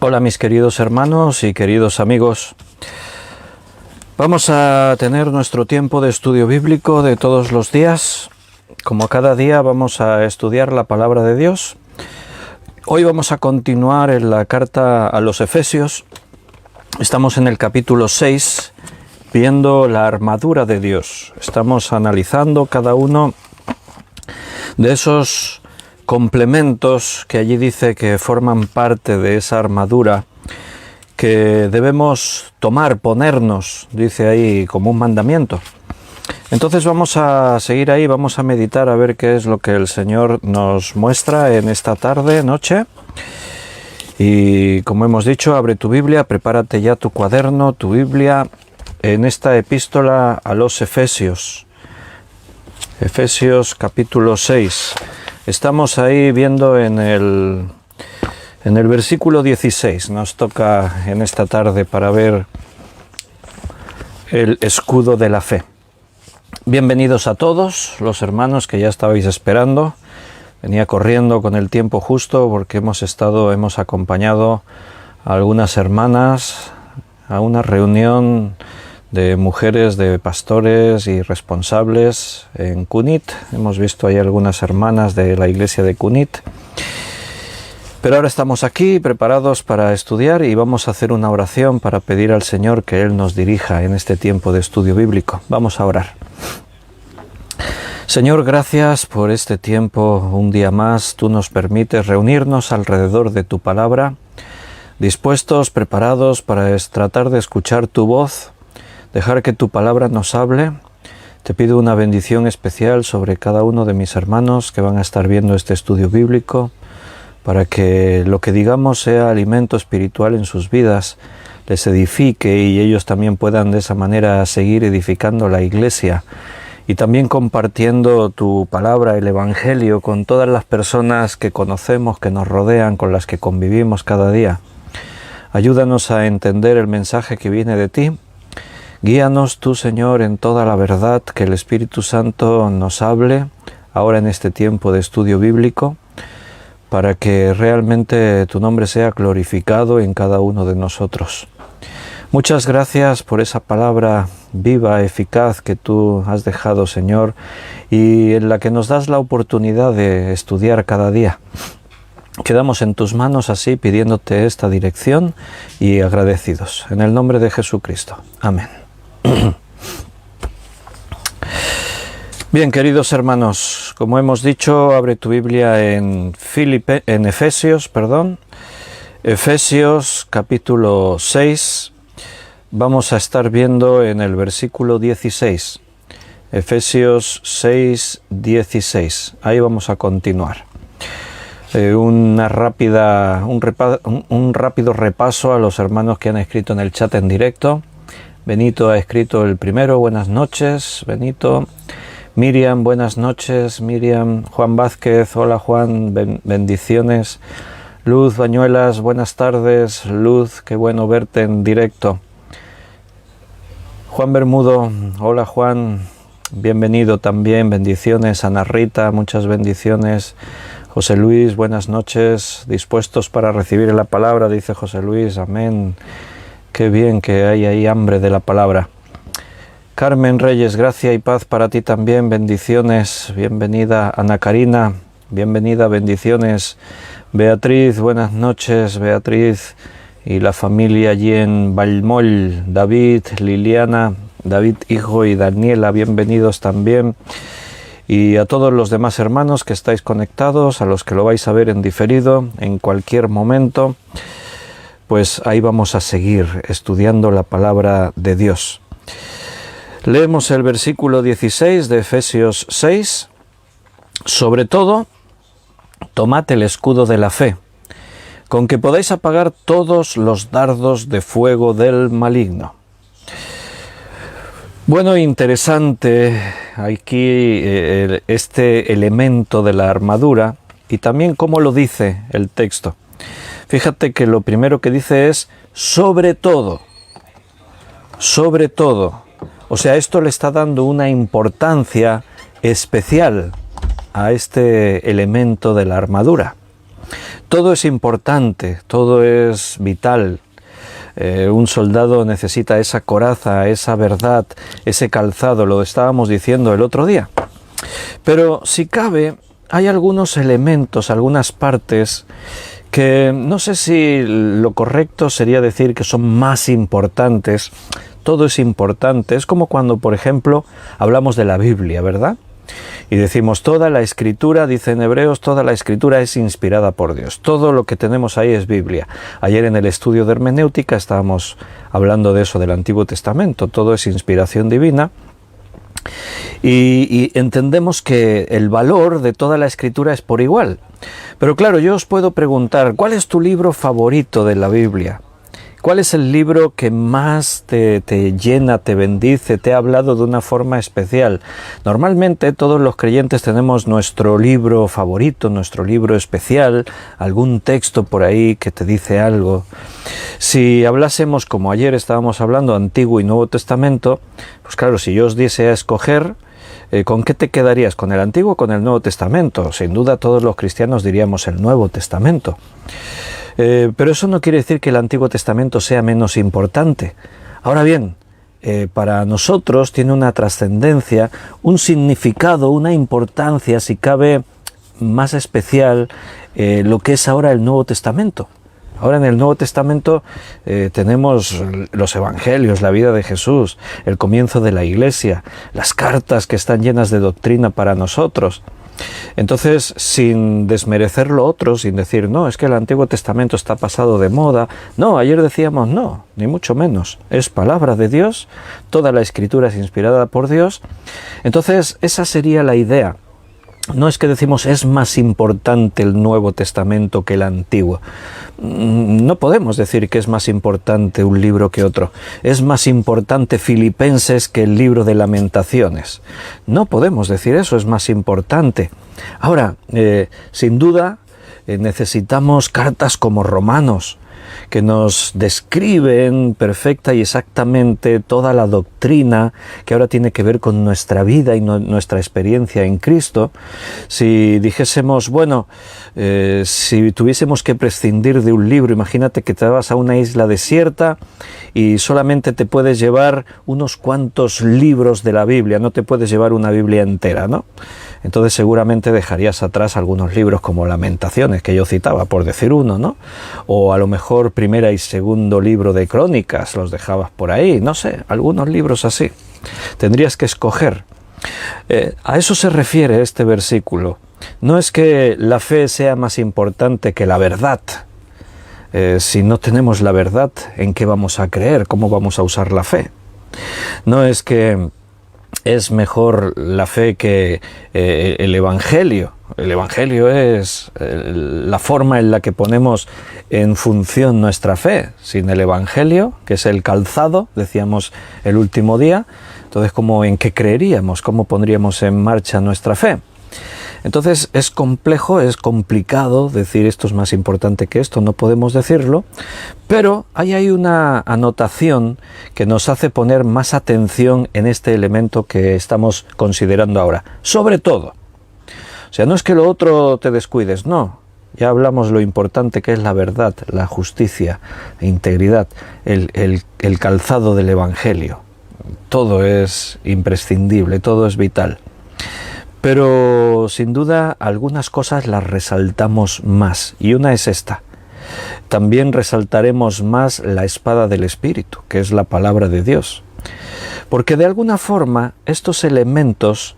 Hola mis queridos hermanos y queridos amigos. Vamos a tener nuestro tiempo de estudio bíblico de todos los días. Como cada día vamos a estudiar la palabra de Dios. Hoy vamos a continuar en la carta a los Efesios. Estamos en el capítulo 6, viendo la armadura de Dios. Estamos analizando cada uno de esos complementos que allí dice que forman parte de esa armadura que debemos tomar, ponernos, dice ahí como un mandamiento. Entonces vamos a seguir ahí, vamos a meditar a ver qué es lo que el Señor nos muestra en esta tarde, noche. Y como hemos dicho, abre tu Biblia, prepárate ya tu cuaderno, tu Biblia, en esta epístola a los Efesios. Efesios capítulo 6. Estamos ahí viendo en el versículo 16. Nos toca en esta tarde para ver el escudo de la fe. Bienvenidos a todos los hermanos que ya estabais esperando. Venía corriendo con el tiempo justo porque hemos acompañado a algunas hermanas a una reunión de mujeres, de pastores y responsables en Cunit. Hemos visto ahí algunas hermanas de la iglesia de Cunit. Pero ahora estamos aquí preparados para estudiar y vamos a hacer una oración para pedir al Señor que Él nos dirija en este tiempo de estudio bíblico. Vamos a orar. Señor, gracias por este tiempo. Un día más tú nos permites reunirnos alrededor de tu palabra, dispuestos, preparados para tratar de escuchar tu voz, dejar que tu palabra nos hable. Te pido una bendición especial sobre cada uno de mis hermanos que van a estar viendo este estudio bíblico, para que lo que digamos sea alimento espiritual en sus vidas, les edifique y ellos también puedan de esa manera seguir edificando la iglesia y también compartiendo tu palabra, el Evangelio, con todas las personas que conocemos, que nos rodean, con las que convivimos cada día. Ayúdanos a entender el mensaje que viene de ti. Guíanos tú, Señor, en toda la verdad, que el Espíritu Santo nos hable ahora en este tiempo de estudio bíblico, para que realmente tu nombre sea glorificado en cada uno de nosotros. Muchas gracias por esa palabra viva, eficaz que tú has dejado, Señor, y en la que nos das la oportunidad de estudiar cada día. Quedamos en tus manos así, pidiéndote esta dirección y agradecidos. En el nombre de Jesucristo. Amén. Bien, queridos hermanos, como hemos dicho, abre tu Biblia en Efesios capítulo 6. Vamos a estar viendo en el versículo 16. Efesios 6, 16. Ahí vamos a continuar. Un rápido repaso a los hermanos que han escrito en el chat en directo. Benito ha escrito el primero. Buenas noches, Benito. Miriam, buenas noches, Miriam. Juan Vázquez, hola Juan, bendiciones. Luz Bañuelas, buenas tardes. Luz, qué bueno verte en directo. Juan Bermudo, hola Juan, bienvenido también, bendiciones. Ana Rita, muchas bendiciones. José Luis, buenas noches, dispuestos para recibir la palabra, dice José Luis, amén. Qué bien que hay ahí hambre de la palabra. Carmen Reyes, gracia y paz para ti también, bendiciones, bienvenida. Ana Karina, bienvenida, bendiciones. Beatriz, buenas noches, Beatriz y la familia allí en Valmol. David, Liliana, David hijo y Daniela, bienvenidos también. Y a todos los demás hermanos que estáis conectados, a los que lo vais a ver en diferido, en cualquier momento, pues ahí vamos a seguir estudiando la palabra de Dios. Leemos el versículo 16 de Efesios 6. Sobre todo, tomad el escudo de la fe, con que podáis apagar todos los dardos de fuego del maligno. Bueno, interesante aquí este elemento de la armadura y también cómo lo dice el texto. Fíjate que lo primero que dice es sobre todo. Sobre todo. O sea, esto le está dando una importancia especial a este elemento de la armadura. Todo es importante, todo es vital. Un soldado necesita esa coraza, esa verdad, ese calzado, lo estábamos diciendo el otro día. Pero si cabe, hay algunos elementos, algunas partes que no sé si lo correcto sería decir que son más importantes. Todo es importante. Es como cuando, por ejemplo, hablamos de la Biblia, ¿verdad? Y decimos, toda la Escritura, dice en Hebreos, toda la Escritura es inspirada por Dios. Todo lo que tenemos ahí es Biblia. Ayer en el estudio de hermenéutica estábamos hablando de eso, del Antiguo Testamento. Todo es inspiración divina. Y entendemos que el valor de toda la Escritura es por igual. Pero claro, yo os puedo preguntar, ¿cuál es tu libro favorito de la Biblia? ¿Cuál es el libro que más te llena, te bendice, te ha hablado de una forma especial? Normalmente todos los creyentes tenemos nuestro libro favorito, nuestro libro especial, algún texto por ahí que te dice algo. Si hablásemos, como ayer estábamos hablando, Antiguo y Nuevo Testamento, pues claro, si yo os diese a escoger, ¿con qué te quedarías? ¿Con el Antiguo o con el Nuevo Testamento? Sin duda todos los cristianos diríamos el Nuevo Testamento. Pero eso no quiere decir que el Antiguo Testamento sea menos importante. Ahora bien, para nosotros tiene una trascendencia, un significado, una importancia, si cabe, más especial lo que es ahora el Nuevo Testamento. Ahora en el Nuevo Testamento tenemos los Evangelios, la vida de Jesús, el comienzo de la Iglesia, las cartas que están llenas de doctrina para nosotros. Entonces, sin desmerecer lo otro, sin decir, no, es que el Antiguo Testamento está pasado de moda. No, ayer decíamos no, ni mucho menos. Es palabra de Dios, toda la Escritura es inspirada por Dios. Entonces, esa sería la idea. No es que decimos es más importante el Nuevo Testamento que el Antiguo. No podemos decir que es más importante un libro que otro. Es más importante Filipenses que el libro de Lamentaciones. No podemos decir eso, es más importante. Ahora, sin duda, necesitamos cartas como Romanos, que nos describen perfecta y exactamente toda la doctrina que ahora tiene que ver con nuestra vida y nuestra experiencia en Cristo. Si dijésemos, bueno, si tuviésemos que prescindir de un libro, imagínate que te vas a una isla desierta y solamente te puedes llevar unos cuantos libros de la Biblia, no te puedes llevar una Biblia entera, ¿no? Entonces seguramente dejarías atrás algunos libros como Lamentaciones, que yo citaba, por decir uno, ¿no? O a lo mejor primera y segundo libro de Crónicas, los dejabas por ahí, no sé, algunos libros así. Tendrías que escoger. A eso se refiere este versículo. No es que la fe sea más importante que la verdad. Si no tenemos la verdad, ¿en qué vamos a creer? ¿Cómo vamos a usar la fe? No es que es mejor la fe que el Evangelio. El Evangelio es la forma en la que ponemos en función nuestra fe. Sin el Evangelio, que es el calzado, decíamos el último día, entonces ¿cómo, en qué creeríamos? ¿Cómo pondríamos en marcha nuestra fe? Entonces es complejo, es complicado decir esto es más importante que esto, no podemos decirlo, pero ahí hay una anotación que nos hace poner más atención en este elemento que estamos considerando ahora. Sobre todo, o sea, no es que lo otro te descuides, no. Ya hablamos lo importante que es la verdad, la justicia, la integridad, el calzado del Evangelio. Todo es imprescindible, todo es vital. Pero sin duda algunas cosas las resaltamos más, y una es esta. También resaltaremos más la espada del Espíritu, que es la palabra de Dios. Porque de alguna forma estos elementos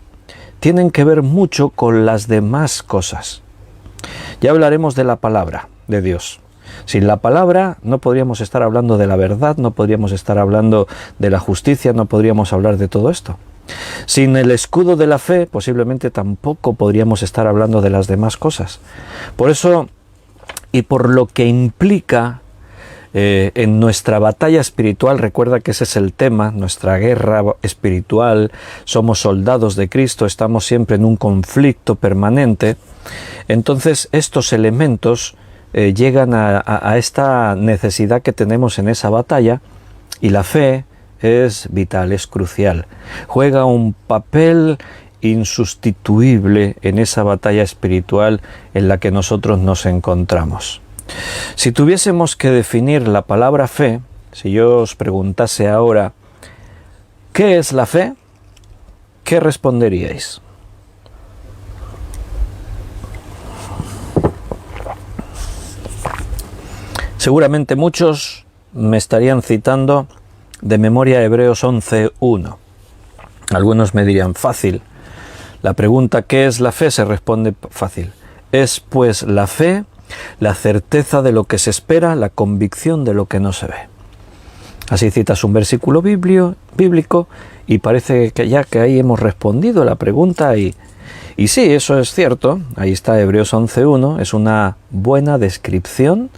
tienen que ver mucho con las demás cosas. Ya hablaremos de la palabra de Dios. Sin la palabra no podríamos estar hablando de la verdad, no podríamos estar hablando de la justicia, no podríamos hablar de todo esto. Sin el escudo de la fe, posiblemente tampoco podríamos estar hablando de las demás cosas. Por eso, y por lo que implica en nuestra batalla espiritual, recuerda que ese es el tema, nuestra guerra espiritual, somos soldados de Cristo, estamos siempre en un conflicto permanente. Entonces, estos elementos llegan a esta necesidad que tenemos en esa batalla, y la fe es vital, es crucial. Juega un papel insustituible en esa batalla espiritual en la que nosotros nos encontramos. Si tuviésemos que definir la palabra fe, si yo os preguntase ahora, ¿qué es la fe?, ¿qué responderíais? Seguramente muchos me estarían citando de memoria Hebreos 11:1. Algunos me dirían, fácil. La pregunta ¿qué es la fe? Se responde fácil. Es pues la fe, la certeza de lo que se espera, la convicción de lo que no se ve. Así citas un versículo bíblico y parece que ya que ahí hemos respondido la pregunta y sí, eso es cierto. Ahí está Hebreos 11:1, es una buena descripción,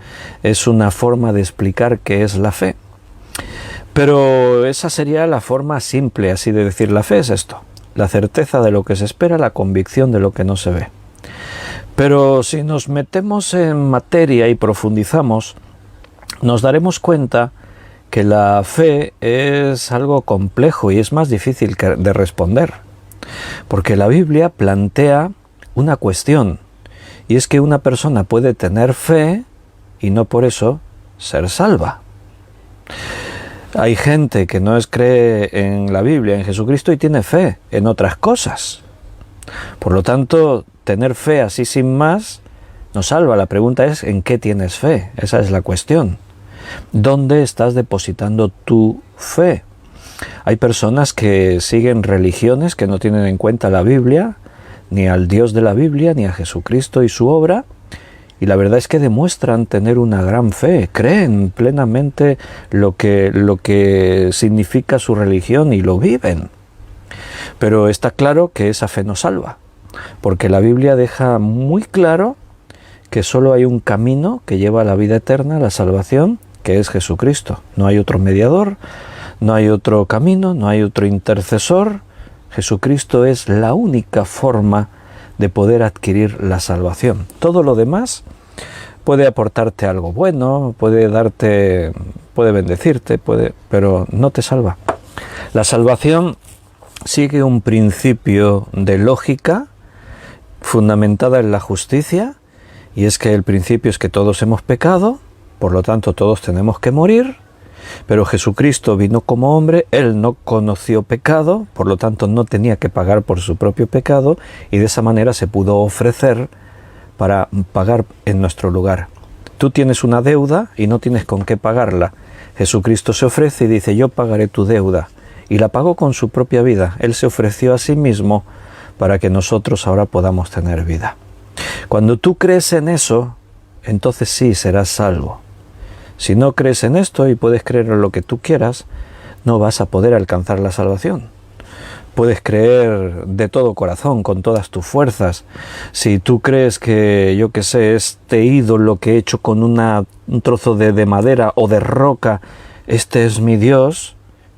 es una forma de explicar qué es la fe. Pero esa sería la forma simple, así de decir la fe es esto, la certeza de lo que se espera, la convicción de lo que no se ve. Pero si nos metemos en materia y profundizamos, nos daremos cuenta que la fe es algo complejo y es más difícil de responder. Porque la Biblia plantea una cuestión, y es que una persona puede tener fe y no por eso ser salva. Hay gente que no cree en la Biblia, en Jesucristo, y tiene fe en otras cosas. Por lo tanto, tener fe así sin más no salva. La pregunta es, ¿en qué tienes fe? Esa es la cuestión. ¿Dónde estás depositando tu fe? Hay personas que siguen religiones que no tienen en cuenta la Biblia, ni al Dios de la Biblia, ni a Jesucristo y su obra, y la verdad es que demuestran tener una gran fe, creen plenamente lo que significa su religión y lo viven. Pero está claro que esa fe no salva, porque la Biblia deja muy claro que solo hay un camino que lleva a la vida eterna, a la salvación, que es Jesucristo. No hay otro mediador, no hay otro camino, no hay otro intercesor. Jesucristo es la única forma de poder adquirir la salvación. Todo lo demás puede aportarte algo bueno, puede bendecirte, pero no te salva. La salvación sigue un principio de lógica fundamentada en la justicia, y es que el principio es que todos hemos pecado, por lo tanto todos tenemos que morir. Pero Jesucristo vino como hombre, Él no conoció pecado, por lo tanto no tenía que pagar por su propio pecado, y de esa manera se pudo ofrecer para pagar en nuestro lugar. Tú tienes una deuda y no tienes con qué pagarla. Jesucristo se ofrece y dice, yo pagaré tu deuda, y la pagó con su propia vida. Él se ofreció a sí mismo para que nosotros ahora podamos tener vida. Cuando tú crees en eso, entonces sí serás salvo. Si no crees en esto y puedes creer en lo que tú quieras, no vas a poder alcanzar la salvación. Puedes creer de todo corazón, con todas tus fuerzas. Si tú crees que, yo qué sé, este ídolo que he hecho con un trozo de madera o de roca, este es mi Dios,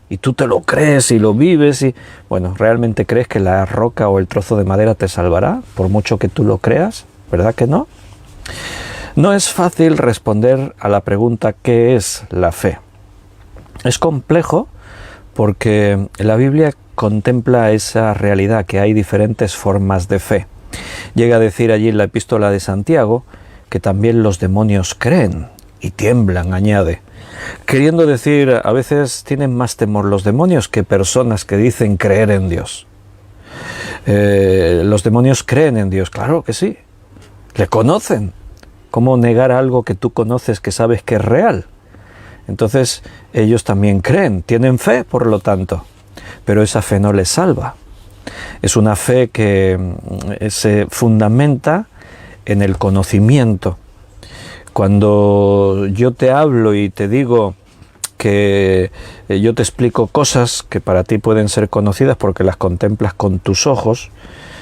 y tú te lo crees y lo vives, y bueno, ¿realmente crees que la roca o el trozo de madera te salvará, por mucho que tú lo creas? ¿Verdad que no? No es fácil responder a la pregunta ¿qué es la fe? Es complejo porque la Biblia contempla esa realidad, que hay diferentes formas de fe. Llega a decir allí en la epístola de Santiago que también los demonios creen y tiemblan, añade. Queriendo decir, a veces tienen más temor los demonios que personas que dicen creer en Dios. Los demonios creen en Dios, claro que sí, le conocen. ¿Cómo negar algo que tú conoces, que sabes que es real? Entonces ellos también creen, tienen fe, por lo tanto, pero esa fe no les salva. Es una fe que se fundamenta en el conocimiento. Cuando yo te hablo y te digo que yo te explico cosas que para ti pueden ser conocidas porque las contemplas con tus ojos.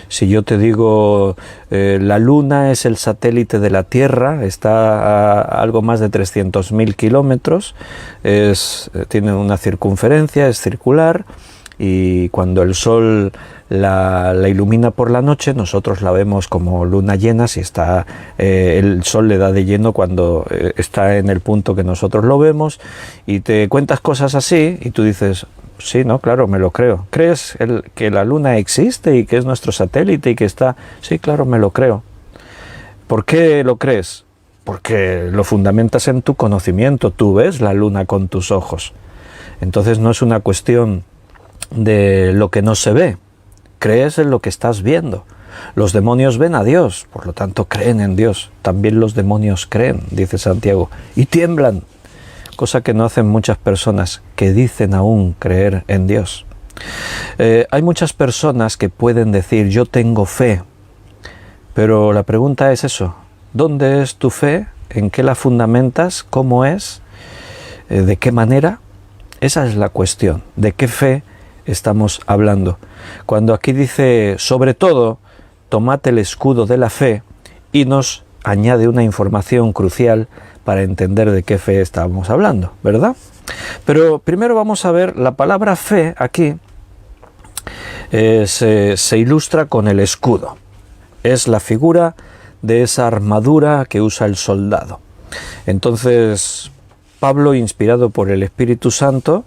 Si yo te digo la Luna es el satélite de la Tierra, está a algo más de 300.000 kilómetros, tiene una circunferencia, es circular, y cuando el Sol la ilumina por la noche, nosotros la vemos como luna llena si está el Sol le da de lleno cuando está en el punto que nosotros lo vemos, y te cuentas cosas así y tú dices, Sí, no, claro, me lo creo. ¿Crees que la Luna existe y que es nuestro satélite y que está...? Sí, claro, me lo creo. ¿Por qué lo crees? Porque lo fundamentas en tu conocimiento. Tú ves la Luna con tus ojos. Entonces no es una cuestión de lo que no se ve. Crees en lo que estás viendo. Los demonios ven a Dios, por lo tanto creen en Dios. También los demonios creen, dice Santiago, y tiemblan. Cosa que no hacen muchas personas que dicen aún creer en Dios. Hay muchas personas que pueden decir yo tengo fe, pero la pregunta es eso, ¿dónde es tu fe? ¿En qué la fundamentas? ¿Cómo es? ¿De qué manera? Esa es la cuestión, ¿de qué fe estamos hablando? Cuando aquí dice, sobre todo, tomad el escudo de la fe, y nos añade una información crucial para entender de qué fe estábamos hablando, ¿verdad? Pero primero vamos a ver la palabra fe aquí se ilustra con el escudo. Es la figura de esa armadura que usa el soldado. Entonces, Pablo, inspirado por el Espíritu Santo,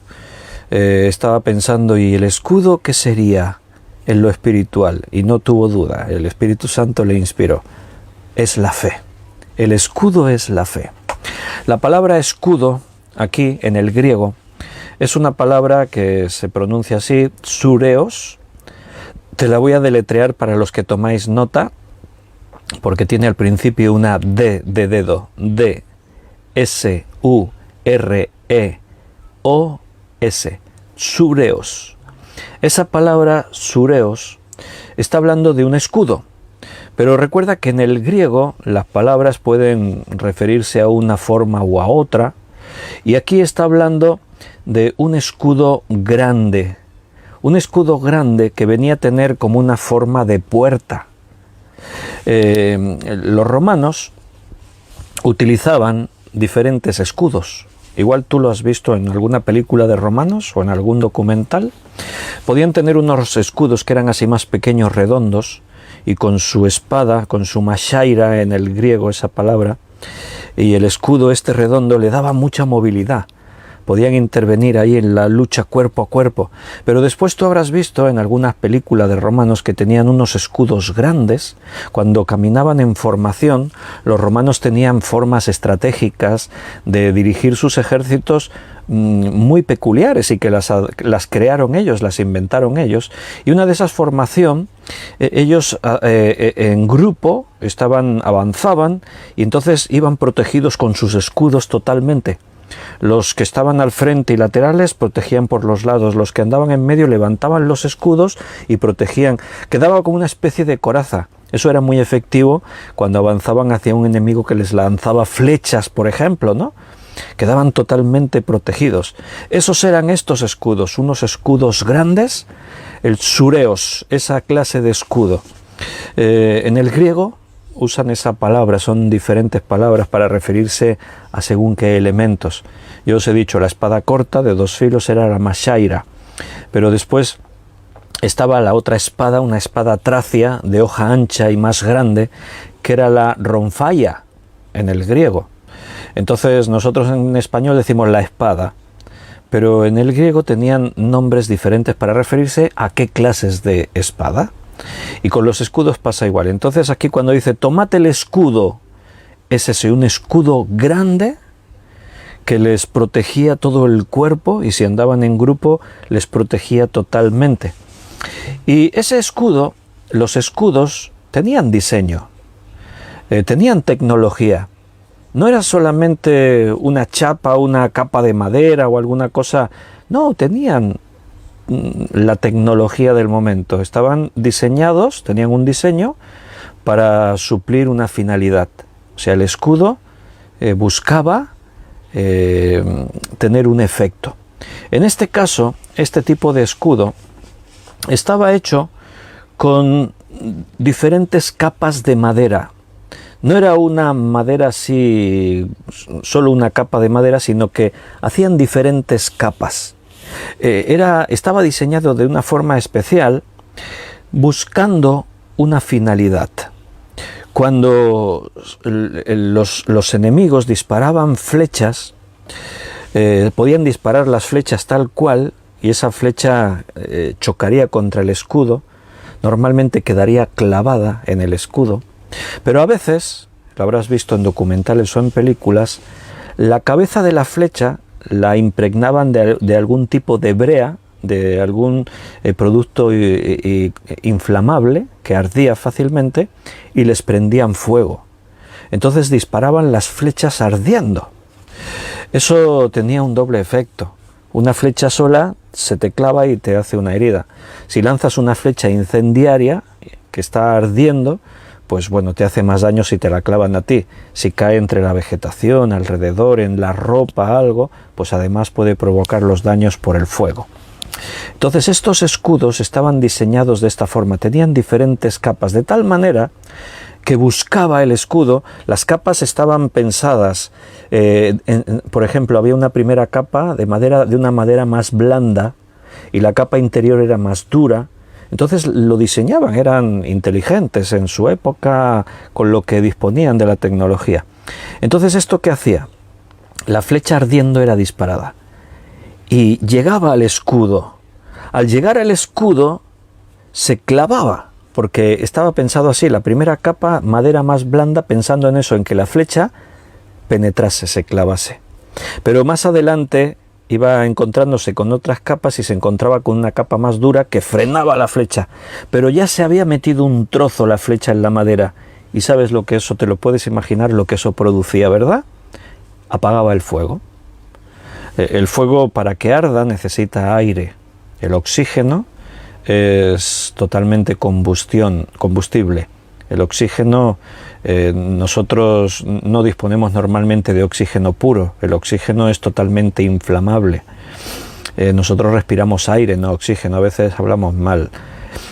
estaba pensando, ¿y el escudo qué sería en lo espiritual? Y no tuvo duda, el Espíritu Santo le inspiró. Es la fe. El escudo es la fe. La palabra escudo, aquí en el griego, es una palabra que se pronuncia así, sureos. Te la voy a deletrear para los que tomáis nota, porque tiene al principio una D de dedo, D, S, U, R, E, O, S, sureos. Esa palabra sureos está hablando de un escudo. Pero recuerda que en el griego las palabras pueden referirse a una forma o a otra, y aquí está hablando de un escudo grande que venía a tener como una forma de puerta. Los romanos utilizaban diferentes escudos. Igual tú lo has visto en alguna película de romanos o en algún documental. Podían tener unos escudos que eran así más pequeños, redondos, y con su espada, con su mashaira en el griego, esa palabra, y el escudo este redondo le daba mucha movilidad. Podían intervenir ahí en la lucha cuerpo a cuerpo. Pero después tú habrás visto en algunas películas de romanos que tenían unos escudos grandes. Cuando caminaban en formación, los romanos tenían formas estratégicas de dirigir sus ejércitos muy peculiares y que las crearon ellos, las inventaron ellos. Y una de esas formación, ellos en grupo avanzaban y entonces iban protegidos con sus escudos totalmente. Los que estaban al frente y laterales protegían por los lados, los que andaban en medio levantaban los escudos y protegían. Quedaba como una especie de coraza. Eso era muy efectivo cuando avanzaban hacia un enemigo que les lanzaba flechas, por ejemplo, ¿no? Quedaban totalmente protegidos. Esos eran estos escudos, unos escudos grandes, el sureos, esa clase de escudo. En el griego usan esa palabra, son diferentes palabras para referirse a según qué elementos. Yo os he dicho, la espada corta de 2 filos era la mashaira, pero después estaba la otra espada, una espada tracia de hoja ancha y más grande, que era la ronfaya en el griego. Entonces nosotros en español decimos la espada, pero en el griego tenían nombres diferentes para referirse a qué clases de espada. Y con los escudos pasa igual. Entonces aquí cuando dice tomad el escudo, es ese, un escudo grande que les protegía todo el cuerpo, y si andaban en grupo les protegía totalmente. Y ese escudo, los escudos tenían diseño, tenían tecnología. No era solamente una chapa, una capa de madera o alguna cosa. No, tenían la tecnología del momento. Estaban diseñados, tenían un diseño para suplir una finalidad. O sea, el escudo buscaba tener un efecto. En este caso, este tipo de escudo estaba hecho con diferentes capas de madera. No era una madera así, solo una capa de madera, sino que hacían diferentes capas. Estaba diseñado de una forma especial, buscando una finalidad. Cuando los enemigos disparaban flechas, podían disparar las flechas tal cual, y esa flecha chocaría contra el escudo, normalmente quedaría clavada en el escudo, pero a veces, lo habrás visto en documentales o en películas, la cabeza de la flecha la impregnaban de algún tipo de brea, de algún producto inflamable que ardía fácilmente, y les prendían fuego. Entonces disparaban las flechas ardiendo. Eso tenía un doble efecto. Una flecha sola se te clava y te hace una herida. Si lanzas una flecha incendiaria que está ardiendo, pues bueno, te hace más daño si te la clavan a ti. Si cae entre la vegetación, alrededor, en la ropa, algo, pues además puede provocar los daños por el fuego. Entonces estos escudos estaban diseñados de esta forma, tenían diferentes capas, de tal manera que buscaba el escudo, las capas estaban pensadas, por ejemplo, había una primera capa de madera, de una madera más blanda, y la capa interior era más dura. Entonces lo diseñaban, eran inteligentes en su época con lo que disponían de la tecnología. Entonces, ¿esto qué hacía? La flecha ardiendo era disparada y llegaba al escudo. Al llegar al escudo se clavaba, porque estaba pensado así, la primera capa, madera más blanda, pensando en eso, en que la flecha penetrase, se clavase. Pero más adelante iba encontrándose con otras capas y se encontraba con una capa más dura que frenaba la flecha, pero ya se había metido un trozo la flecha en la madera, y sabes lo que eso, te lo puedes imaginar lo que eso producía, ¿verdad? Apagaba el fuego. El fuego, para que arda, necesita aire. El oxígeno es totalmente combustible. El oxígeno, nosotros no disponemos normalmente de oxígeno puro. El oxígeno es totalmente inflamable. Nosotros respiramos aire, no oxígeno. A veces hablamos mal.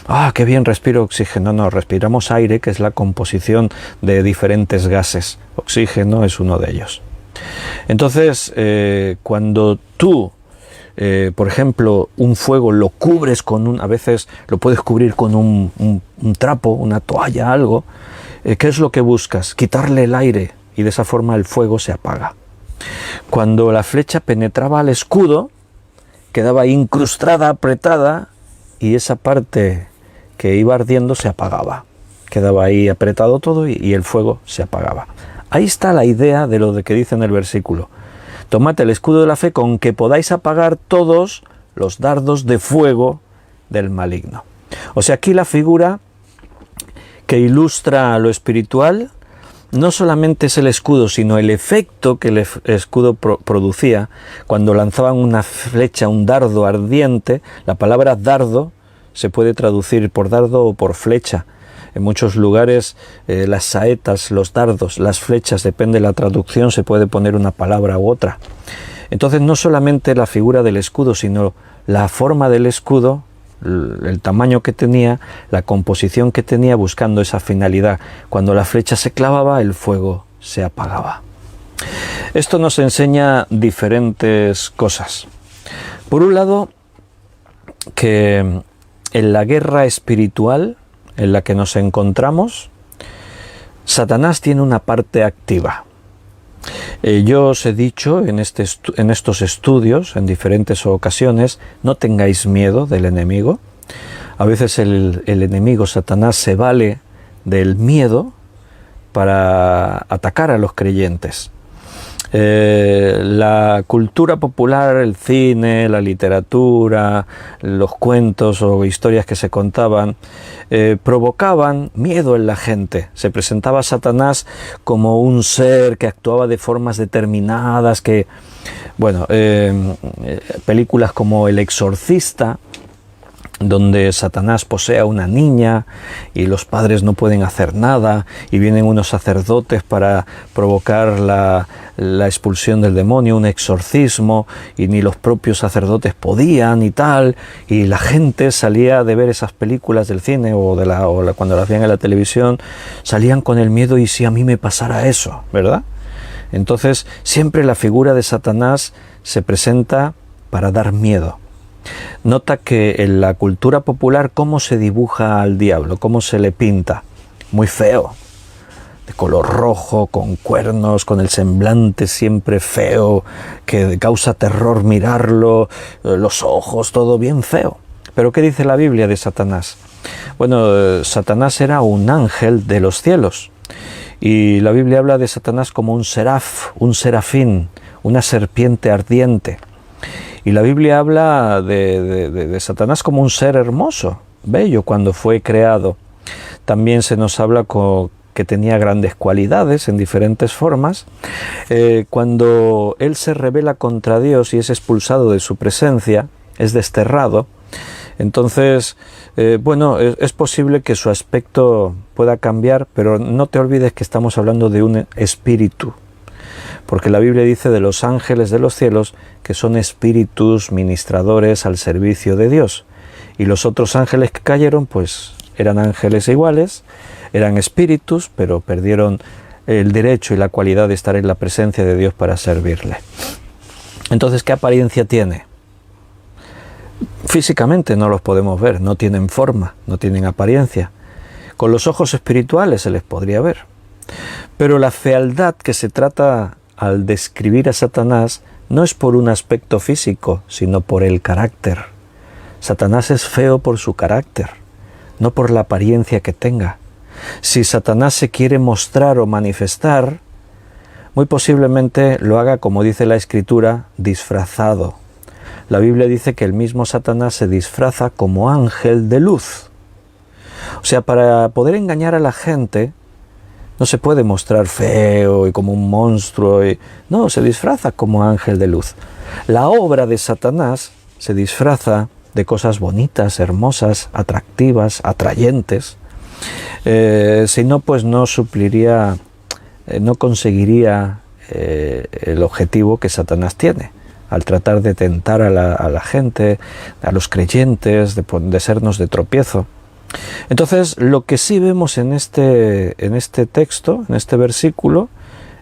¡Ah, qué bien respiro oxígeno! No, respiramos aire, que es la composición de diferentes gases. Oxígeno es uno de ellos. Entonces, cuando tú, por ejemplo, un fuego lo cubres con a veces lo puedes cubrir con un trapo, una toalla, algo, ¿qué es lo que buscas? Quitarle el aire, y de esa forma el fuego se apaga. Cuando la flecha penetraba al escudo, quedaba incrustada, apretada, y esa parte que iba ardiendo se apagaba. Quedaba ahí apretado todo y el fuego se apagaba. Ahí está la idea de lo de que dice en el versículo. Tomad el escudo de la fe con que podáis apagar todos los dardos de fuego del maligno. O sea, aquí la figura que ilustra lo espiritual no solamente es el escudo, sino el efecto que el escudo producía cuando lanzaban una flecha, un dardo ardiente. La palabra dardo se puede traducir por dardo o por flecha. En muchos lugares las saetas, los dardos, las flechas, depende de la traducción, se puede poner una palabra u otra. Entonces no solamente la figura del escudo, sino la forma del escudo, el tamaño que tenía, la composición que tenía, buscando esa finalidad. Cuando la flecha se clavaba, el fuego se apagaba. Esto nos enseña diferentes cosas. Por un lado, que en la guerra espiritual en la que nos encontramos, Satanás tiene una parte activa. Yo os he dicho en estos estudios, en diferentes ocasiones, no tengáis miedo del enemigo. A veces el enemigo, Satanás, se vale del miedo para atacar a los creyentes. La cultura popular, el cine, la literatura, los cuentos o historias que se contaban, provocaban miedo en la gente. Se presentaba a Satanás como un ser que actuaba de formas determinadas, que, bueno, películas como El Exorcista, donde Satanás posee a una niña y los padres no pueden hacer nada y vienen unos sacerdotes para provocar la expulsión del demonio, un exorcismo, y ni los propios sacerdotes podían y tal, y la gente salía de ver esas películas del cine o cuando las veían en la televisión, salían con el miedo, y si a mí me pasara eso, ¿verdad? Entonces siempre la figura de Satanás se presenta para dar miedo. Nota que en la cultura popular cómo se dibuja al diablo, cómo se le pinta. Muy feo, de color rojo, con cuernos, con el semblante siempre feo, que causa terror mirarlo, los ojos, todo bien feo. ¿Pero qué dice la Biblia de Satanás? Bueno, Satanás era un ángel de los cielos, y la Biblia habla de Satanás como un serafín, una serpiente ardiente. Y la Biblia habla de Satanás como un ser hermoso, bello, cuando fue creado. También se nos habla que tenía grandes cualidades en diferentes formas. Cuando él se rebela contra Dios y es expulsado de su presencia, es desterrado, entonces, bueno, es posible que su aspecto pueda cambiar, pero no te olvides que estamos hablando de un espíritu, porque la Biblia dice de los ángeles de los cielos que son espíritus ministradores al servicio de Dios, y los otros ángeles que cayeron, pues eran ángeles iguales, eran espíritus, pero perdieron el derecho y la cualidad de estar en la presencia de Dios para servirle. Entonces, ¿qué apariencia tiene? Físicamente no los podemos ver, no tienen forma, no tienen apariencia. Con los ojos espirituales se les podría ver. Pero la fealdad que se trata al describir a Satanás no es por un aspecto físico, sino por el carácter. Satanás es feo por su carácter, no por la apariencia que tenga. Si Satanás se quiere mostrar o manifestar, muy posiblemente lo haga, como dice la Escritura, disfrazado. La Biblia dice que el mismo Satanás se disfraza como ángel de luz. O sea, para poder engañar a la gente, no se puede mostrar feo y como un monstruo. No, se disfraza como ángel de luz. La obra de Satanás se disfraza de cosas bonitas, hermosas, atractivas, atrayentes. Si no, pues no supliría, no conseguiría el objetivo que Satanás tiene al tratar de tentar a la gente, a los creyentes, de sernos de tropiezo. Entonces, lo que sí vemos en este texto, en este versículo,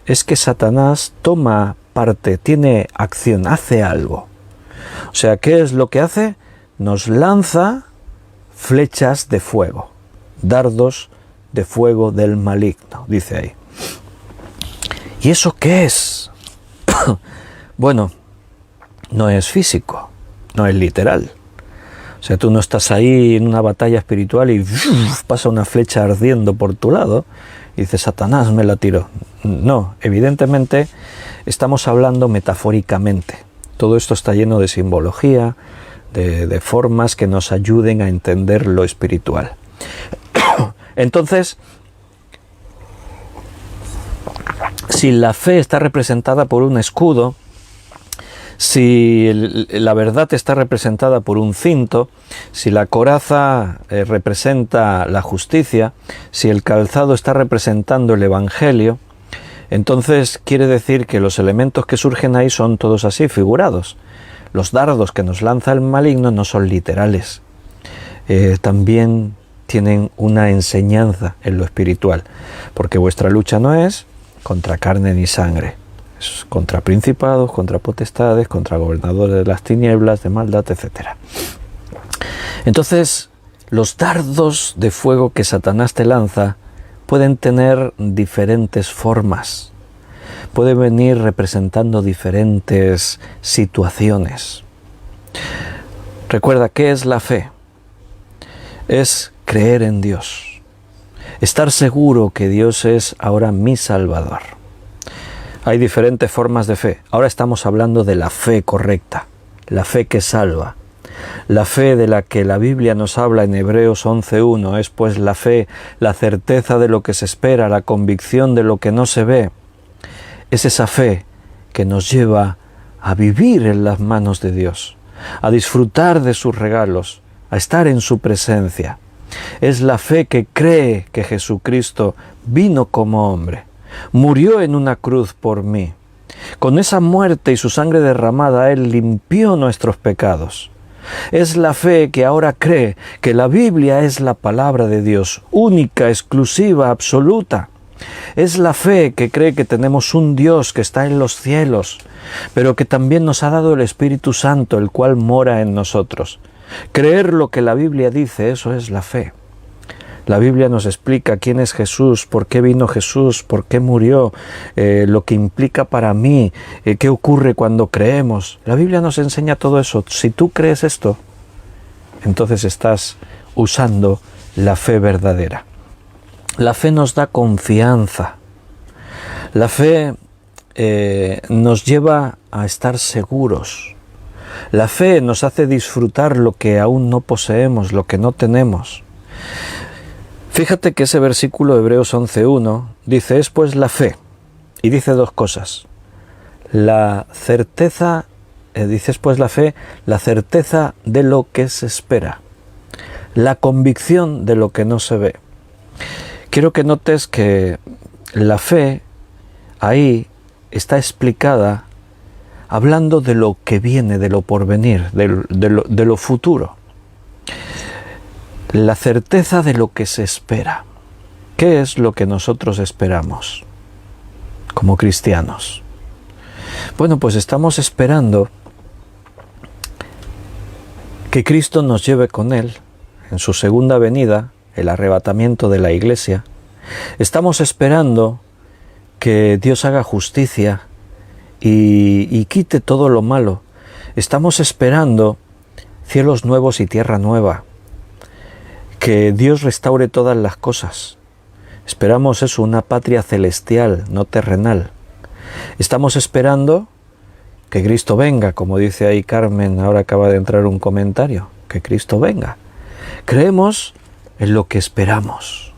es que Satanás toma parte, tiene acción, hace algo. O sea, ¿qué es lo que hace? Nos lanza flechas de fuego, dardos de fuego del maligno, dice ahí. ¿Y eso qué es? Bueno, no es físico, no es literal. O sea, tú no estás ahí en una batalla espiritual y pasa una flecha ardiendo por tu lado y dices, Satanás me la tiró. No, evidentemente estamos hablando metafóricamente. Todo esto está lleno de simbología, de formas que nos ayuden a entender lo espiritual. Entonces, si la fe está representada por un escudo, si la verdad está representada por un cinto, si la coraza representa la justicia, si el calzado está representando el Evangelio, entonces quiere decir que los elementos que surgen ahí son todos así, figurados. Los dardos que nos lanza el maligno no son literales. También tienen una enseñanza en lo espiritual, porque vuestra lucha no es contra carne ni sangre, es contra principados, contra potestades, contra gobernadores de las tinieblas, de maldad, etc. Entonces, los dardos de fuego que Satanás te lanza pueden tener diferentes formas, pueden venir representando diferentes situaciones. Recuerda, ¿qué es la fe? Es creer en Dios, estar seguro que Dios es ahora mi Salvador. Hay diferentes formas de fe. Ahora estamos hablando de la fe correcta, la fe que salva. La fe de la que la Biblia nos habla en Hebreos 11:1 es pues la fe, la certeza de lo que se espera, la convicción de lo que no se ve. Es esa fe que nos lleva a vivir en las manos de Dios, a disfrutar de sus regalos, a estar en su presencia. Es la fe que cree que Jesucristo vino como hombre, murió en una cruz por mí. Con esa muerte y su sangre derramada, Él limpió nuestros pecados. Es la fe que ahora cree que la Biblia es la palabra de Dios, única, exclusiva, absoluta. Es la fe que cree que tenemos un Dios que está en los cielos, pero que también nos ha dado el Espíritu Santo, el cual mora en nosotros. Creer lo que la Biblia dice, eso es la fe. La Biblia nos explica quién es Jesús, por qué vino Jesús, por qué murió, lo que implica para mí, qué ocurre cuando creemos. La Biblia nos enseña todo eso. Si tú crees esto, entonces estás usando la fe verdadera. La fe nos da confianza. La fe nos lleva a estar seguros. La fe nos hace disfrutar lo que aún no poseemos, lo que no tenemos. Fíjate que ese versículo de Hebreos 11:1 dice, es pues la fe, y dice dos cosas. La certeza, dices pues la fe, la certeza de lo que se espera, la convicción de lo que no se ve. Quiero que notes que la fe ahí está explicada hablando de lo que viene, de lo porvenir, de lo futuro. La certeza de lo que se espera. ¿Qué es lo que nosotros esperamos como cristianos? Bueno, pues estamos esperando que Cristo nos lleve con Él en su segunda venida, el arrebatamiento de la iglesia. Estamos esperando que Dios haga justicia y quite todo lo malo. Estamos esperando cielos nuevos y tierra nueva. Que Dios restaure todas las cosas. Esperamos eso, una patria celestial, no terrenal. Estamos esperando que Cristo venga, como dice ahí Carmen, ahora acaba de entrar un comentario, que Cristo venga. Creemos en lo que esperamos.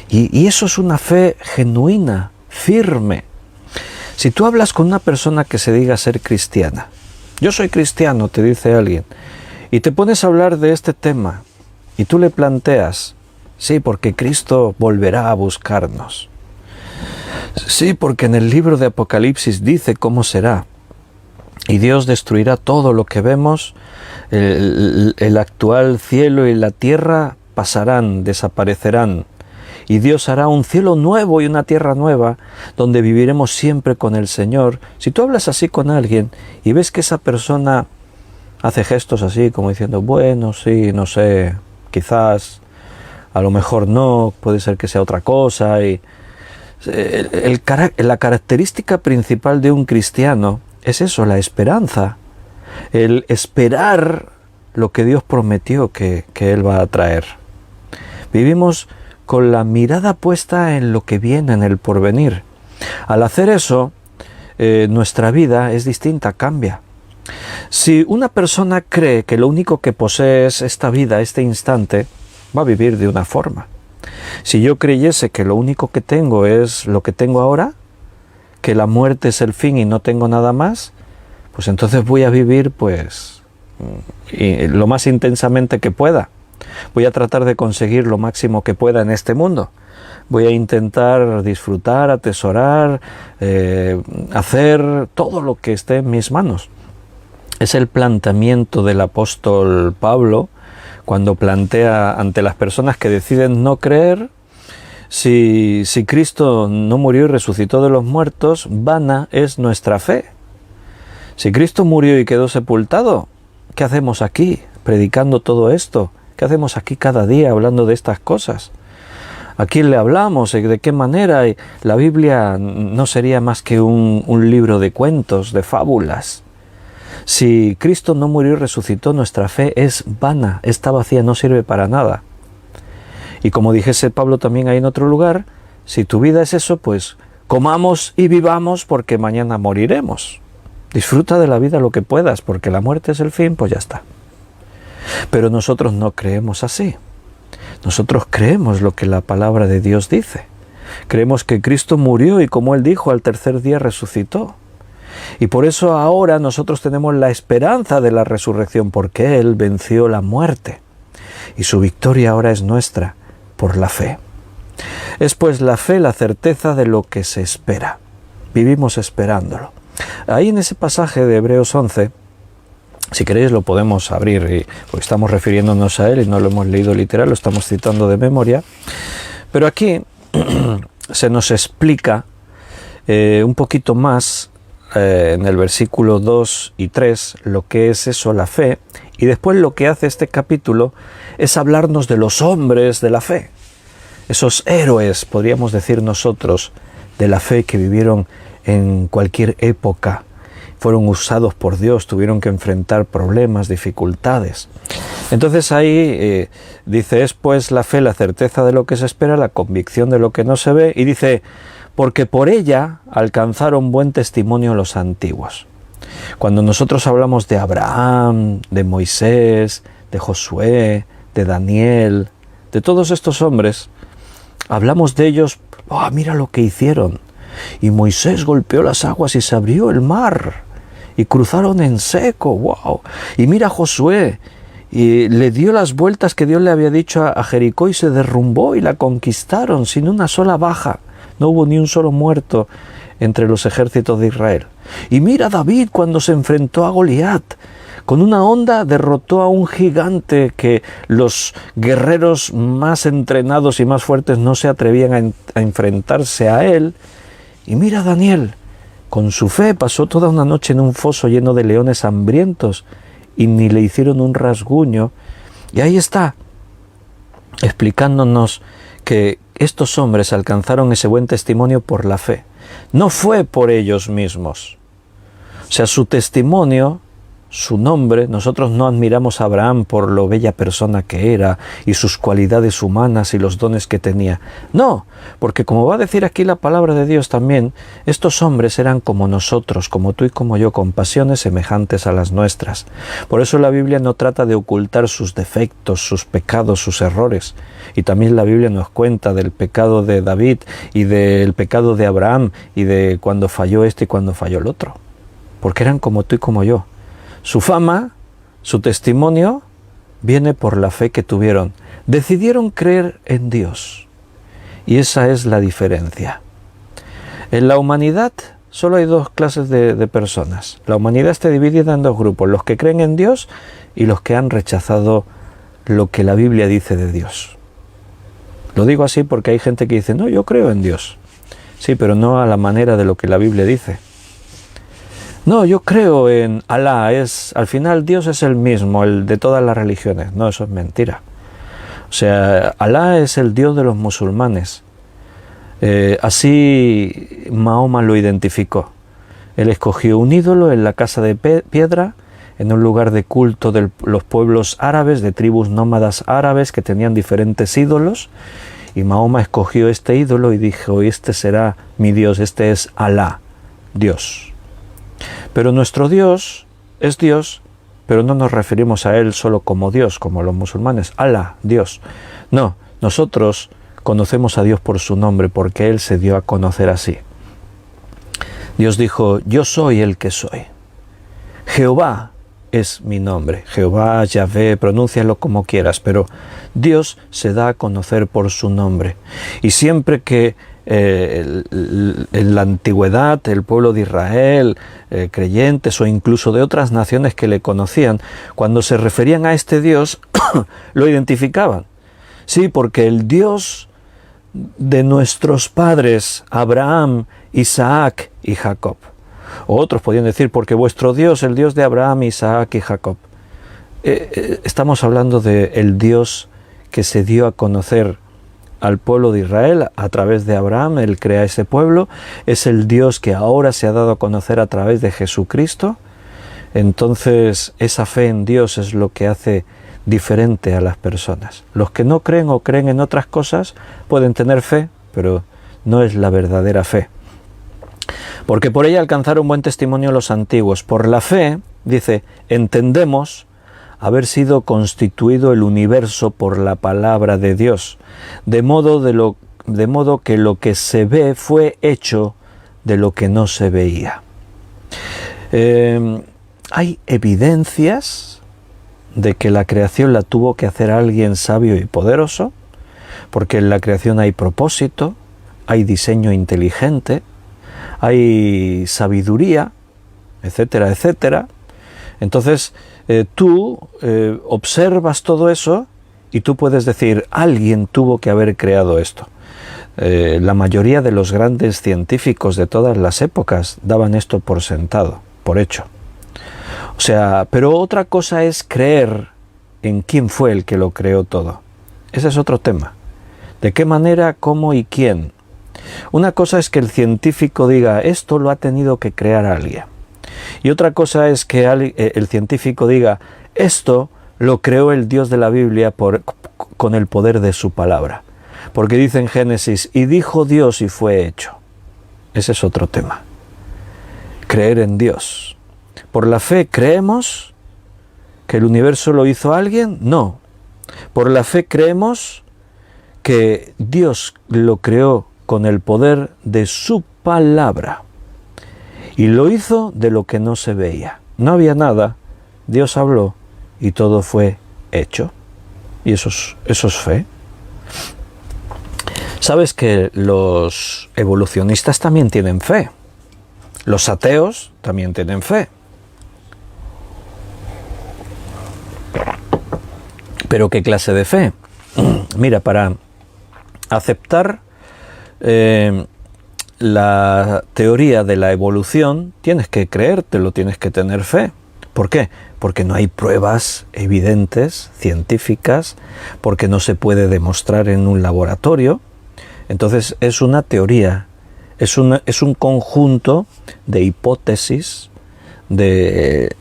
Y eso es una fe genuina, firme. Si tú hablas con una persona que se diga ser cristiana, yo soy cristiano, te dice alguien, y te pones a hablar de este tema, y tú le planteas, sí, porque Cristo volverá a buscarnos. Sí, porque en el libro de Apocalipsis dice cómo será. Y Dios destruirá todo lo que vemos, el actual cielo y la tierra pasarán, desaparecerán. Y Dios hará un cielo nuevo y una tierra nueva, donde viviremos siempre con el Señor. Si tú hablas así con alguien y ves que esa persona hace gestos así, como diciendo, bueno, sí, no sé, quizás, a lo mejor no, puede ser que sea otra cosa. Y la característica principal de un cristiano es eso, la esperanza, el esperar lo que Dios prometió que Él va a traer. Vivimos con la mirada puesta en lo que viene, en el porvenir. Al hacer eso, nuestra vida es distinta, cambia. Si una persona cree que lo único que posee es esta vida, este instante, va a vivir de una forma. Si yo creyese que lo único que tengo es lo que tengo ahora, que la muerte es el fin y no tengo nada más, pues entonces voy a vivir pues lo más intensamente que pueda. Voy a tratar de conseguir lo máximo que pueda en este mundo. Voy a intentar disfrutar, atesorar, hacer todo lo que esté en mis manos. Es el planteamiento del apóstol Pablo cuando plantea ante las personas que deciden no creer, si Cristo no murió y resucitó de los muertos, vana es nuestra fe. Si Cristo murió y quedó sepultado, ¿qué hacemos aquí predicando todo esto? ¿Qué hacemos aquí cada día hablando de estas cosas? ¿A quién le hablamos? ¿De qué manera? La Biblia no sería más que un libro de cuentos, de fábulas. Si Cristo no murió y resucitó, nuestra fe es vana, está vacía, no sirve para nada. Y como dijese Pablo también ahí en otro lugar, si tu vida es eso, pues comamos y vivamos porque mañana moriremos. Disfruta de la vida lo que puedas, porque la muerte es el fin, pues ya está. Pero nosotros no creemos así. Nosotros creemos lo que la palabra de Dios dice. Creemos que Cristo murió y, como Él dijo, al tercer día resucitó. Y por eso ahora nosotros tenemos la esperanza de la resurrección, porque Él venció la muerte. Y su victoria ahora es nuestra, por la fe. Es pues la fe la certeza de lo que se espera. Vivimos esperándolo. Ahí en ese pasaje de Hebreos 11, si queréis lo podemos abrir, porque estamos refiriéndonos a él y no lo hemos leído literal, lo estamos citando de memoria. Pero aquí se nos explica un poquito más en el versículo 2 y 3 lo que es eso, la fe, y después lo que hace este capítulo es hablarnos de los hombres de la fe. esos héroes, podríamos decir nosotros, de la fe que vivieron en cualquier época, fueron usados por Dios, tuvieron que enfrentar problemas, dificultades. Entonces ahí dice, es pues la fe la certeza de lo que se espera, la convicción de lo que no se ve, y dice, porque por ella alcanzaron buen testimonio los antiguos. Cuando nosotros hablamos de Abraham, de Moisés, de Josué, de Daniel, de todos estos hombres, hablamos de ellos, oh, mira lo que hicieron. Y Moisés golpeó las aguas y se abrió el mar. Y cruzaron en seco, wow. Y mira a Josué, y le dio las vueltas que Dios le había dicho a Jericó y se derrumbó y la conquistaron sin una sola baja. No hubo ni un solo muerto entre los ejércitos de Israel. Y mira a David cuando se enfrentó a Goliat. Con una honda derrotó a un gigante que los guerreros más entrenados y más fuertes no se atrevían a enfrentarse a él. Y mira a Daniel, con su fe pasó toda una noche en un foso lleno de leones hambrientos y ni le hicieron un rasguño. Y ahí está, explicándonos que estos hombres alcanzaron ese buen testimonio por la fe. No fue por ellos mismos. O sea, su testimonio, su nombre, nosotros no admiramos a Abraham por lo bella persona que era y sus cualidades humanas y los dones que tenía. No, porque como va a decir aquí la palabra de Dios también, estos hombres eran como nosotros, como tú y como yo, con pasiones semejantes a las nuestras. Por eso la Biblia no trata de ocultar sus defectos, sus pecados, sus errores. Y también la Biblia nos cuenta del pecado de David y del pecado de Abraham y de cuando falló este y cuando falló el otro. Porque eran como tú y como yo. Su fama, su testimonio, viene por la fe que tuvieron. Decidieron creer en Dios. Y esa es la diferencia. En la humanidad solo hay dos clases de personas. La humanidad está dividida en dos grupos, los que creen en Dios y los que han rechazado lo que la Biblia dice de Dios. Lo digo así porque hay gente que dice, no, yo creo en Dios. Sí, pero no a la manera de lo que la Biblia dice. No, yo creo en Alá, al final Dios es el mismo, el de todas las religiones. No, eso es mentira. O sea, Alá es el Dios de los musulmanes. Así Mahoma lo identificó. Él escogió un ídolo en la casa de piedra, en un lugar de culto de los pueblos árabes, de tribus nómadas árabes que tenían diferentes ídolos. Y Mahoma escogió este ídolo y dijo, este será mi Dios, este es Alá, Dios. Pero nuestro Dios es Dios, pero no nos referimos a Él solo como Dios, como los musulmanes, Alá, Dios. No, nosotros conocemos a Dios por su nombre, porque Él se dio a conocer así. Dios dijo, yo soy el que soy. Jehová es mi nombre. Jehová, Yahvé, pronúncialo como quieras, pero Dios se da a conocer por su nombre. Y siempre que en la antigüedad el pueblo de Israel, creyentes o incluso de otras naciones que le conocían, cuando se referían a este Dios, lo identificaban. Sí, porque el Dios de nuestros padres, Abraham, Isaac y Jacob. O otros podían decir, porque vuestro Dios, el Dios de Abraham, Isaac y Jacob. Estamos hablando del Dios que se dio a conocer al pueblo de Israel a través de Abraham. Él crea ese pueblo. Es el Dios que ahora se ha dado a conocer a través de Jesucristo. Entonces, esa fe en Dios es lo que hace diferente a las personas. Los que no creen o creen en otras cosas pueden tener fe, pero no es la verdadera fe. Porque por ella alcanzaron buen testimonio los antiguos. Por la fe, dice, entendemos haber sido constituido el universo por la palabra de Dios, de modo que lo que se ve fue hecho de lo que no se veía. Hay evidencias de que la creación la tuvo que hacer alguien sabio y poderoso, porque en la creación hay propósito, hay diseño inteligente, hay sabiduría, etcétera, etcétera. Entonces, tú observas todo eso y tú puedes decir, alguien tuvo que haber creado esto. La mayoría de los grandes científicos de todas las épocas daban esto por sentado, por hecho. O sea, pero otra cosa es creer en quién fue el que lo creó todo. Ese es otro tema. ¿De qué manera, cómo y quién? Una cosa es que el científico diga, esto lo ha tenido que crear alguien. Y otra cosa es que el científico diga, esto lo creó el Dios de la Biblia con el poder de su palabra. Porque dice en Génesis, y dijo Dios y fue hecho. Ese es otro tema. Creer en Dios. ¿Por la fe creemos que el universo lo hizo alguien? No. Por la fe creemos que Dios lo creó con el poder de su palabra. Y lo hizo de lo que no se veía. No había nada, Dios habló y todo fue hecho. Y eso es fe. ¿Sabes que los evolucionistas también tienen fe? Los ateos también tienen fe. ¿Pero qué clase de fe? Mira, para aceptar la teoría de la evolución, tienes que creértelo, tienes que tener fe. ¿Por qué? Porque no hay pruebas evidentes, científicas, porque no se puede demostrar en un laboratorio. Entonces es una teoría, es un conjunto de hipótesis, de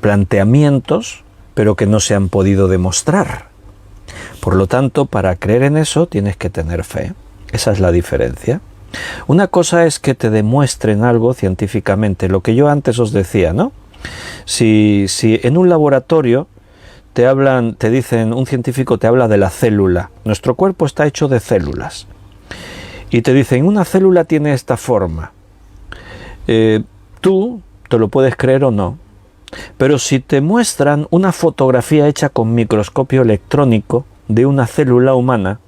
planteamientos, pero que no se han podido demostrar. Por lo tanto, para creer en eso tienes que tener fe. Esa es la diferencia. Una cosa es que te demuestren algo científicamente, lo que yo antes os decía, ¿no? Si en un laboratorio te dicen, un científico te habla de la célula. Nuestro cuerpo está hecho de células. Y te dicen, una célula tiene esta forma. Tú te lo puedes creer o no. Pero si te muestran una fotografía hecha con microscopio electrónico de una célula humana,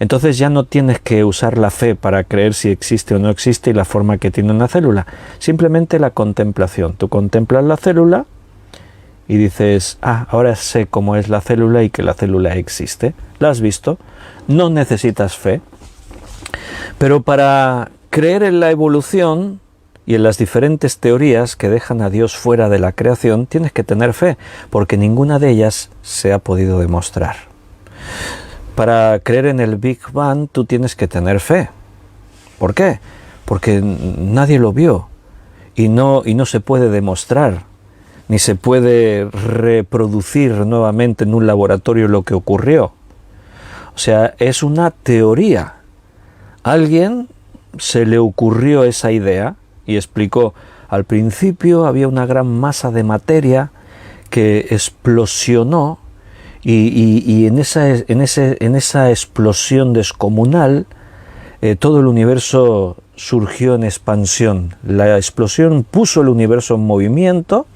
entonces ya no tienes que usar la fe para creer si existe o no existe y la forma que tiene una célula. Simplemente la contemplación. Tú contemplas la célula y dices, ahora sé cómo es la célula y que la célula existe. ¿La has visto? No necesitas fe. Pero para creer en la evolución y en las diferentes teorías que dejan a Dios fuera de la creación, tienes que tener fe, porque ninguna de ellas se ha podido demostrar. Para creer en el Big Bang, tú tienes que tener fe. ¿Por qué? Porque nadie lo vio y no se puede demostrar, ni se puede reproducir nuevamente en un laboratorio lo que ocurrió. O sea, es una teoría. A alguien se le ocurrió esa idea y explicó, al principio había una gran masa de materia que explosionó y en esa explosión descomunal todo el universo surgió en expansión. La explosión puso el universo en movimiento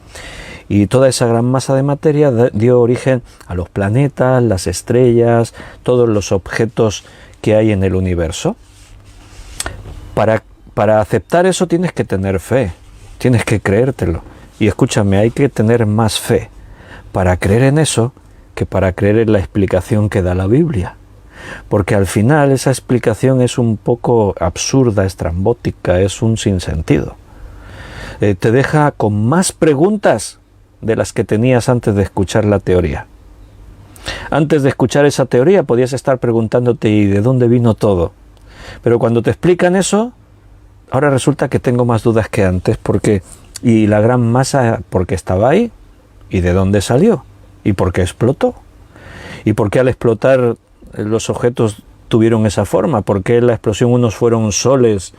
y toda esa gran masa de materia dio origen a los planetas, las estrellas, todos los objetos que hay en el universo. Para aceptar eso tienes que tener fe, tienes que creértelo. Y escúchame, hay que tener más fe para creer en eso que para creer en la explicación que da la Biblia. Porque al final esa explicación es un poco absurda, estrambótica, es un sinsentido. Te deja con más preguntas de las que tenías antes de escuchar la teoría. Antes de escuchar esa teoría podías estar preguntándote ¿y de dónde vino todo? Pero cuando te explican eso, ahora resulta que tengo más dudas que antes, y la gran masa, ¿por qué estaba ahí? ¿Y de dónde salió? ¿Y por qué explotó? ¿Y por qué al explotar los objetos tuvieron esa forma? ¿Por qué en la explosión unos fueron soles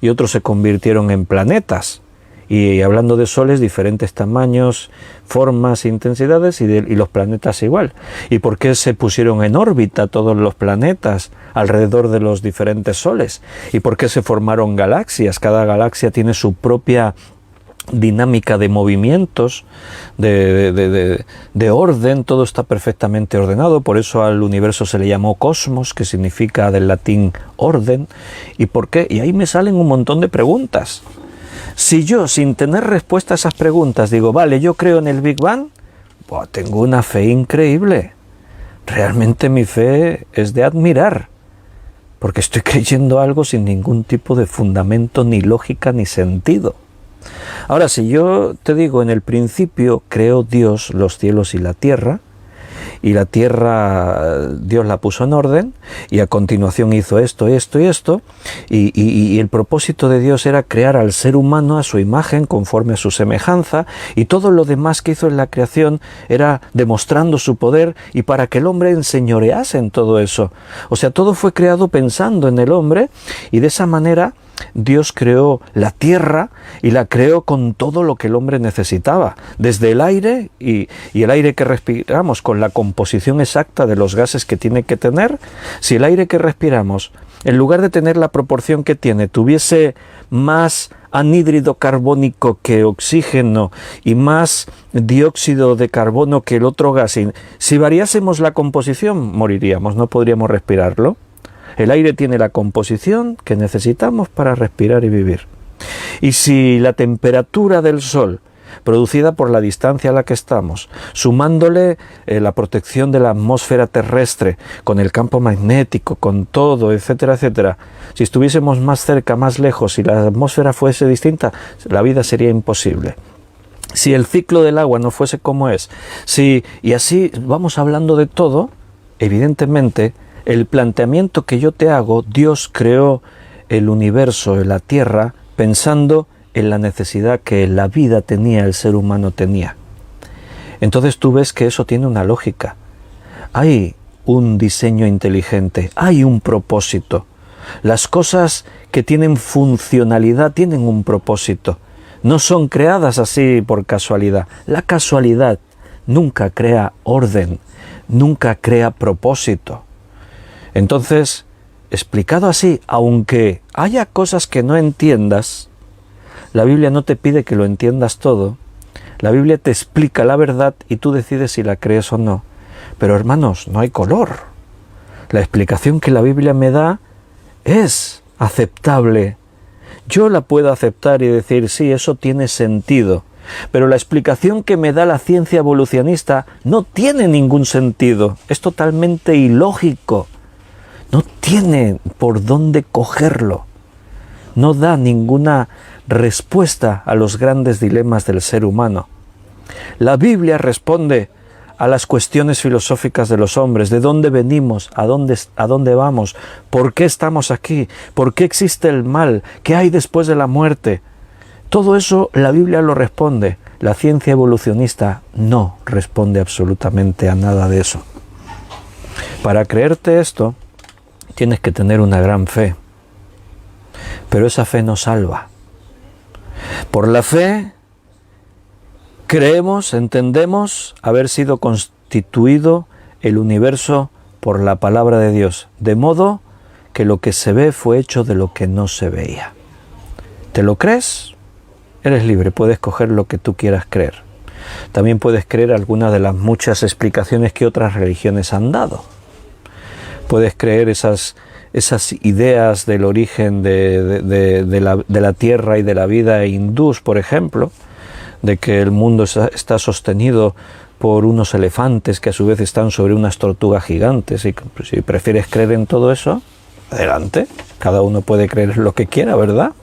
y otros se convirtieron en planetas? Y hablando de soles, diferentes tamaños, formas, intensidades y los planetas igual. ¿Y por qué se pusieron en órbita todos los planetas alrededor de los diferentes soles? ¿Y por qué se formaron galaxias? Cada galaxia tiene su propia dinámica de movimientos, de orden, todo está perfectamente ordenado, por eso al universo se le llamó cosmos, que significa del latín orden. ¿Y por qué? Y ahí me salen un montón de preguntas. Si yo, sin tener respuesta a esas preguntas, digo, vale, yo creo en el Big Bang, pues tengo una fe increíble. Realmente mi fe es de admirar, porque estoy creyendo algo sin ningún tipo de fundamento, ni lógica, ni sentido. Ahora, si yo te digo, en el principio creó Dios los cielos y la tierra, y la tierra Dios la puso en orden, y a continuación hizo esto, esto y esto, y el propósito de Dios era crear al ser humano a su imagen, conforme a su semejanza, y todo lo demás que hizo en la creación era demostrando su poder y para que el hombre enseñorease en todo eso. O sea, todo fue creado pensando en el hombre, y de esa manera Dios creó la tierra y la creó con todo lo que el hombre necesitaba, desde el aire y el aire que respiramos, con la composición exacta de los gases que tiene que tener. Si el aire que respiramos, en lugar de tener la proporción que tiene, tuviese más anhídrido carbónico que oxígeno y más dióxido de carbono que el otro gas, si variásemos la composición, moriríamos, no podríamos respirarlo. El aire tiene la composición que necesitamos para respirar y vivir. Y si la temperatura del Sol, producida por la distancia a la que estamos, sumándole la protección de la atmósfera terrestre, con el campo magnético, con todo, etcétera, etcétera, si estuviésemos más cerca, más lejos, y la atmósfera fuese distinta, la vida sería imposible. Si el ciclo del agua no fuese como es, y así vamos hablando de todo, evidentemente, el planteamiento que yo te hago, Dios creó el universo, la tierra, pensando en la necesidad que la vida tenía, el ser humano tenía. Entonces tú ves que eso tiene una lógica. Hay un diseño inteligente, hay un propósito. Las cosas que tienen funcionalidad tienen un propósito. No son creadas así por casualidad. La casualidad nunca crea orden, nunca crea propósito. Entonces, explicado así, aunque haya cosas que no entiendas, la Biblia no te pide que lo entiendas todo. La Biblia te explica la verdad y tú decides si la crees o no. Pero hermanos, no hay color. La explicación que la Biblia me da es aceptable. Yo la puedo aceptar y decir, sí, eso tiene sentido. Pero la explicación que me da la ciencia evolucionista no tiene ningún sentido. Es totalmente ilógico. No tiene por dónde cogerlo. No da ninguna respuesta a los grandes dilemas del ser humano. La Biblia responde a las cuestiones filosóficas de los hombres, de dónde venimos, a dónde vamos, por qué estamos aquí, por qué existe el mal, qué hay después de la muerte. Todo eso la Biblia lo responde. La ciencia evolucionista no responde absolutamente a nada de eso. Para creerte esto, tienes que tener una gran fe, pero esa fe no salva. Por la fe creemos, entendemos haber sido constituido el universo por la palabra de Dios, de modo que lo que se ve fue hecho de lo que no se veía. ¿Te lo crees? Eres libre, puedes coger lo que tú quieras creer. También puedes creer algunas de las muchas explicaciones que otras religiones han dado. Puedes creer esas ideas del origen de la tierra y de la vida hindús, por ejemplo, de que el mundo está sostenido por unos elefantes que a su vez están sobre unas tortugas gigantes. Y si prefieres creer en todo eso, adelante. Cada uno puede creer lo que quiera, ¿verdad?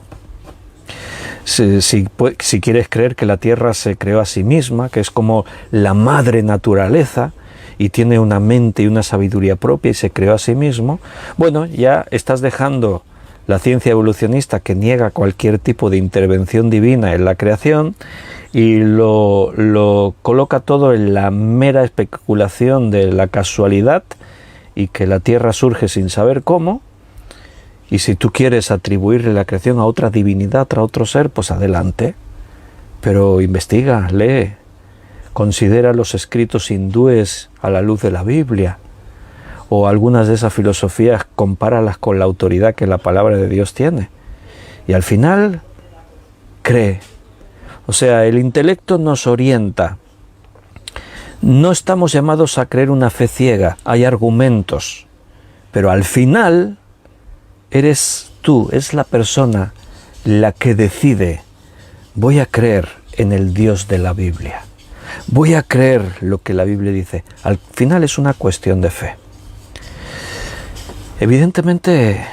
Si quieres creer que la tierra se creó a sí misma, que es como la madre naturaleza, y tiene una mente y una sabiduría propia y se creó a sí mismo, bueno, ya estás dejando la ciencia evolucionista, que niega cualquier tipo de intervención divina en la creación, y lo coloca todo en la mera especulación de la casualidad, y que la tierra surge sin saber cómo. Y si tú quieres atribuirle la creación a otra divinidad, a otro ser, pues adelante. Pero investiga, lee, considera los escritos hindúes a la luz de la Biblia, o algunas de esas filosofías, compáralas con la autoridad que la palabra de Dios tiene. Y al final, cree. O sea, el intelecto nos orienta. No estamos llamados a creer una fe ciega, hay argumentos. Pero al final, eres tú, es la persona la que decide, voy a creer en el Dios de la Biblia. Voy a creer lo que la Biblia dice. Al final es una cuestión de fe. Evidentemente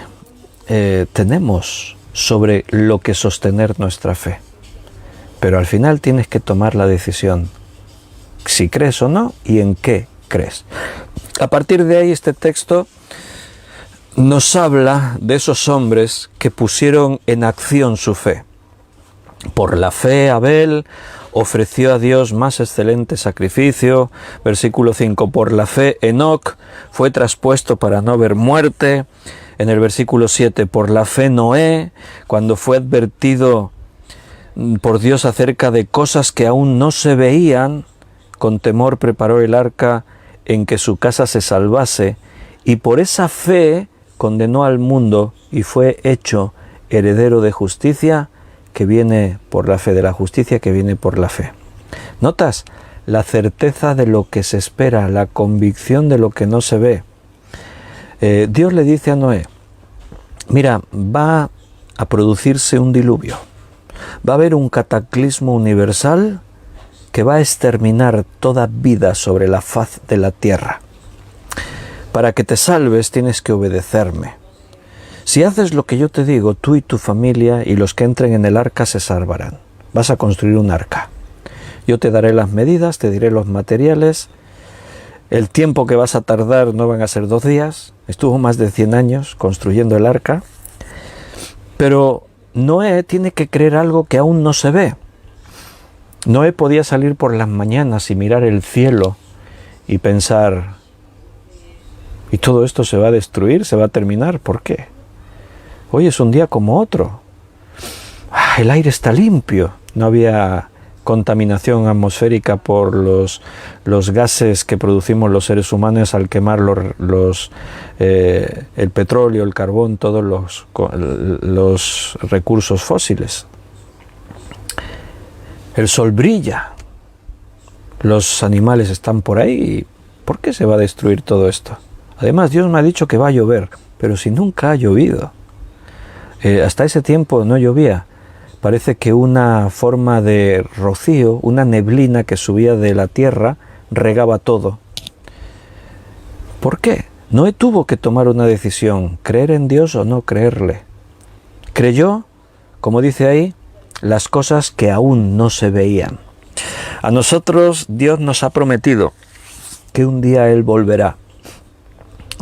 tenemos sobre lo que sostener nuestra fe, pero al final tienes que tomar la decisión si crees o no y en qué crees. A partir de ahí este texto nos habla de esos hombres que pusieron en acción su fe. Por la fe Abel ofreció a Dios más excelente sacrificio. Versículo 5, por la fe Enoc fue traspuesto para no ver muerte. En el versículo 7, por la fe Noé, cuando fue advertido por Dios acerca de cosas que aún no se veían, con temor preparó el arca en que su casa se salvase, y por esa fe condenó al mundo y fue hecho heredero de justicia, que viene por la fe, de la justicia que viene por la fe. ¿Notas? La certeza de lo que se espera, la convicción de lo que no se ve. Dios le dice a Noé, mira, va a producirse un diluvio, va a haber un cataclismo universal que va a exterminar toda vida sobre la faz de la tierra. Para que te salves tienes que obedecerme. Si haces lo que yo te digo, tú y tu familia y los que entren en el arca se salvarán. Vas a construir un arca. Yo te daré las medidas, te diré los materiales. El tiempo que vas a tardar no van a ser 2 días. Estuvo más de 100 años construyendo el arca. Pero Noé tiene que creer algo que aún no se ve. Noé podía salir por las mañanas y mirar el cielo y pensar, ¿y todo esto se va a destruir? ¿Se va a terminar? ¿Por qué? Hoy es un día como otro. El aire está limpio. No había contaminación atmosférica por los gases que producimos los seres humanos al quemar el petróleo, el carbón, todos los recursos fósiles. El sol brilla. Los animales están por ahí. ¿Por qué se va a destruir todo esto? Además, Dios me ha dicho que va a llover, pero si nunca ha llovido. Hasta ese tiempo no llovía. Parece que una forma de rocío, una neblina que subía de la tierra, regaba todo. ¿Por qué? Noé tuvo que tomar una decisión, creer en Dios o no creerle. Creyó, como dice ahí, las cosas que aún no se veían. A nosotros Dios nos ha prometido que un día Él volverá.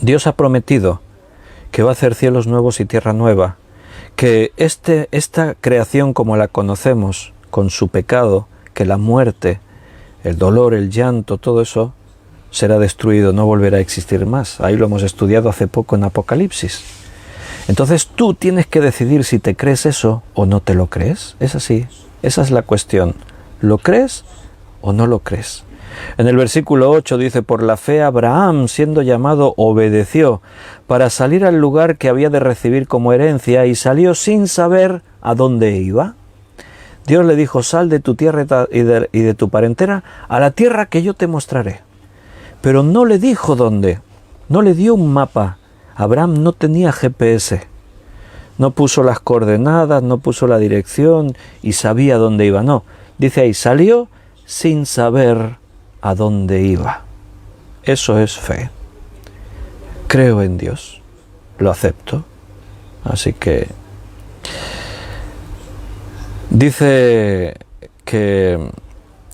Dios ha prometido que va a hacer cielos nuevos y tierra nueva, que esta creación como la conocemos, con su pecado, que la muerte, el dolor, el llanto, todo eso será destruido, no volverá a existir más. Ahí lo hemos estudiado hace poco en Apocalipsis. Entonces tú tienes que decidir si te crees eso o no te lo crees. Es así, esa es la cuestión. ¿Lo crees o no lo crees? En el versículo 8 dice, por la fe Abraham, siendo llamado, obedeció para salir al lugar que había de recibir como herencia y salió sin saber a dónde iba. Dios le dijo, sal de tu tierra y de tu parentela a la tierra que yo te mostraré. Pero no le dijo dónde, no le dio un mapa. Abraham no tenía GPS, no puso las coordenadas, no puso la dirección y sabía dónde iba. No, dice ahí, salió sin saber a dónde iba. Eso es fe. Creo en Dios, lo acepto. Así que dice que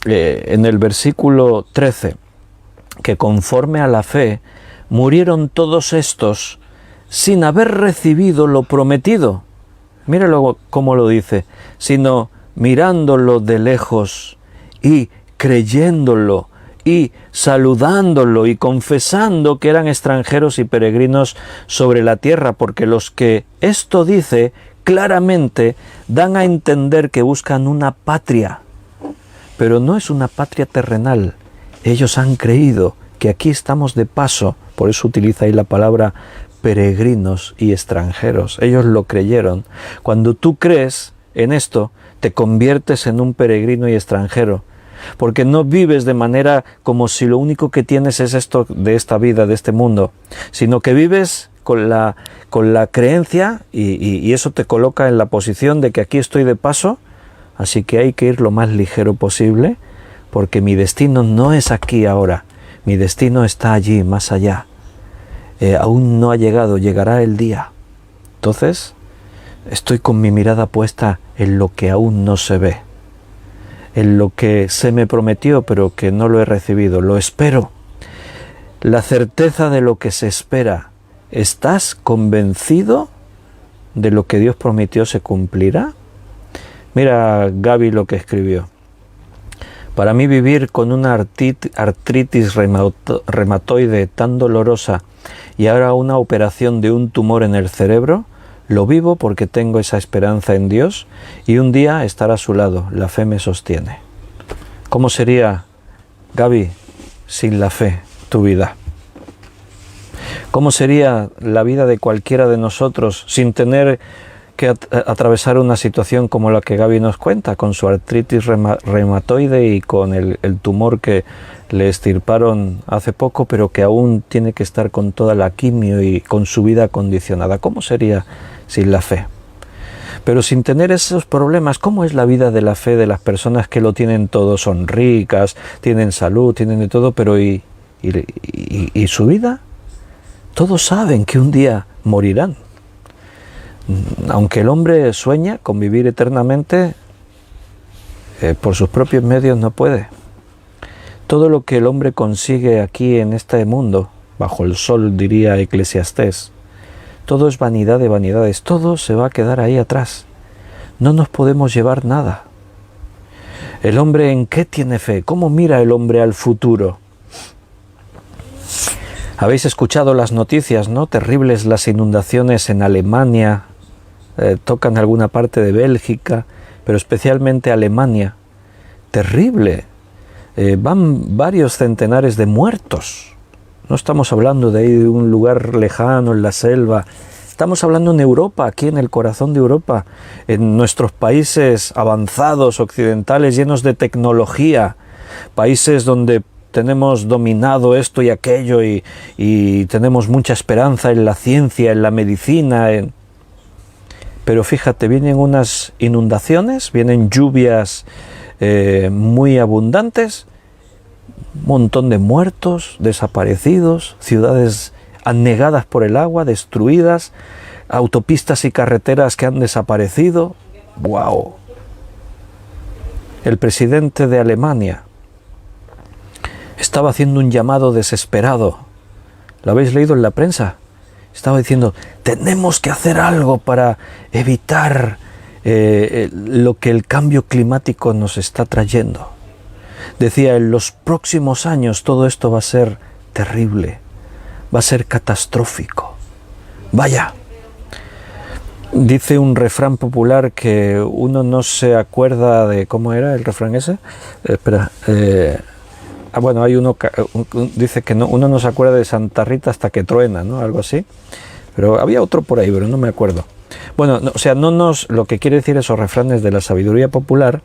en el versículo 13, que conforme a la fe murieron todos estos sin haber recibido lo prometido. Míralo cómo lo dice, sino mirándolo de lejos y creyéndolo y saludándolo y confesando que eran extranjeros y peregrinos sobre la tierra, porque los que esto dice claramente dan a entender que buscan una patria, pero no es una patria terrenal. Ellos han creído que aquí estamos de paso, por eso utiliza ahí la palabra peregrinos y extranjeros. Ellos lo creyeron. Cuando tú crees en esto, te conviertes en un peregrino y extranjero, porque no vives de manera como si lo único que tienes es esto de esta vida, de este mundo, sino que vives con la creencia y eso te coloca en la posición de que aquí estoy de paso, así que hay que ir lo más ligero posible, porque mi destino no es aquí ahora, mi destino está allí, más allá. Aún no ha llegado, llegará el día. Entonces, estoy con mi mirada puesta en lo que aún no se ve, en lo que se me prometió pero que no lo he recibido, lo espero. la certeza de lo que se espera. ¿Estás convencido de lo que Dios prometió se cumplirá? Mira Gaby lo que escribió. Para mí vivir con una artritis reumatoide tan dolorosa y ahora una operación de un tumor en el cerebro, lo vivo porque tengo esa esperanza en Dios y un día estar a su lado. La fe me sostiene. ¿Cómo sería, Gaby, sin la fe tu vida? ¿Cómo sería la vida de cualquiera de nosotros sin tener que atravesar una situación como la que Gaby nos cuenta, con su artritis reumatoide y con el tumor que le extirparon hace poco, pero que aún tiene que estar con toda la quimio y con su vida condicionada? ¿Cómo sería sin la fe? Pero sin tener esos problemas, ¿cómo es la vida de la fe de las personas que lo tienen todo? Son ricas, tienen salud, tienen de todo, pero ¿y su vida? Todos saben que un día morirán. Aunque el hombre sueña con vivir eternamente, por sus propios medios no puede. Todo lo que el hombre consigue aquí en este mundo, bajo el sol, diría Eclesiastés, todo es vanidad de vanidades, todo se va a quedar ahí atrás. No nos podemos llevar nada. ¿El hombre en qué tiene fe? ¿Cómo mira el hombre al futuro? Habéis escuchado las noticias, ¿no? Terribles las inundaciones en Alemania, tocan alguna parte de Bélgica, pero especialmente Alemania. Terrible. Van varios centenares de muertos. No estamos hablando de ahí de un lugar lejano, en la selva. Estamos hablando en Europa, aquí en el corazón de Europa, en nuestros países avanzados, occidentales, llenos de tecnología, países donde tenemos dominado esto y aquello y tenemos mucha esperanza en la ciencia, en la medicina. Pero fíjate, vienen unas inundaciones, vienen lluvias muy abundantes, un montón de muertos, desaparecidos, ciudades anegadas por el agua, destruidas, autopistas y carreteras que han desaparecido. ¡Wow! El presidente de Alemania estaba haciendo un llamado desesperado. ¿Lo habéis leído en la prensa? Estaba diciendo, tenemos que hacer algo para evitar lo que el cambio climático nos está trayendo. Decía, en los próximos años todo esto va a ser terrible, va a ser catastrófico. Vaya, dice un refrán popular que uno no se acuerda de... ¿Cómo era el refrán ese? Bueno, hay uno dice que no, uno no se acuerda de Santa Rita hasta que truena, ¿no? Algo así. Pero había otro por ahí, pero no me acuerdo. Bueno, o sea, lo que quiere decir esos refranes de la sabiduría popular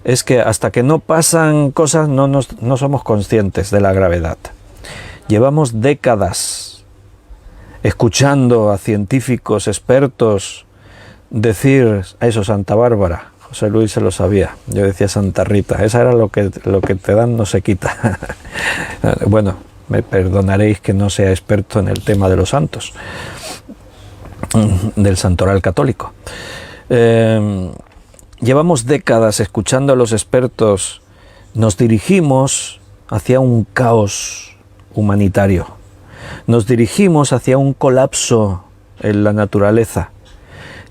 es que hasta que no pasan cosas no somos conscientes de la gravedad. Llevamos décadas escuchando a científicos expertos decir a eso, Santa Bárbara. José Luis se lo sabía, yo decía Santa Rita, esa era lo que te dan no se quita. Bueno, me perdonaréis que no sea experto en el tema de los santos, del santoral católico. Llevamos décadas escuchando a los expertos, nos dirigimos hacia un caos humanitario, nos dirigimos hacia un colapso en la naturaleza.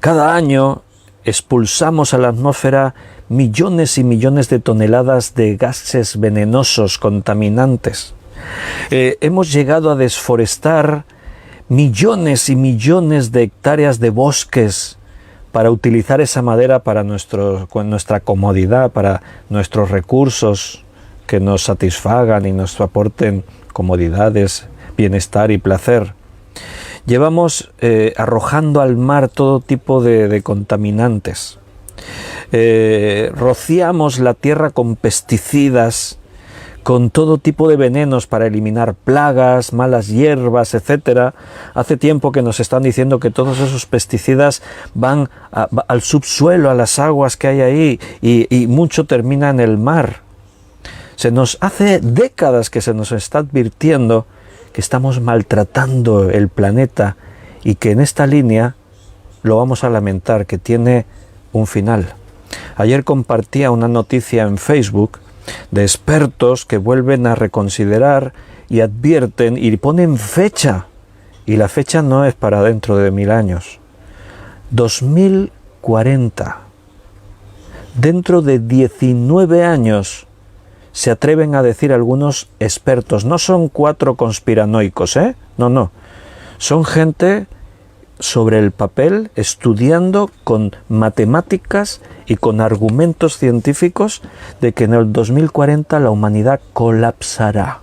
Cada año expulsamos a la atmósfera millones y millones de toneladas de gases venenosos, contaminantes. Hemos llegado a desforestar millones y millones de hectáreas de bosques para utilizar esa madera para nuestra comodidad, para nuestros recursos que nos satisfagan y nos aporten comodidades, bienestar y placer. Llevamos arrojando al mar todo tipo de contaminantes. Rociamos la tierra con pesticidas, con todo tipo de venenos para eliminar plagas, malas hierbas, etc. Hace tiempo que nos están diciendo que todos esos pesticidas van al subsuelo, a las aguas que hay ahí, y mucho termina en el mar. Hace décadas que se nos está advirtiendo que estamos maltratando el planeta y que en esta línea lo vamos a lamentar, que tiene un final. Ayer compartía una noticia en Facebook de expertos que vuelven a reconsiderar y advierten y ponen fecha, y la fecha no es para dentro de 1000 años, 2040. Dentro de 19 años se atreven a decir algunos expertos, no son 4 conspiranoicos, no, son gente sobre el papel estudiando con matemáticas y con argumentos científicos de que en el 2040 la humanidad colapsará.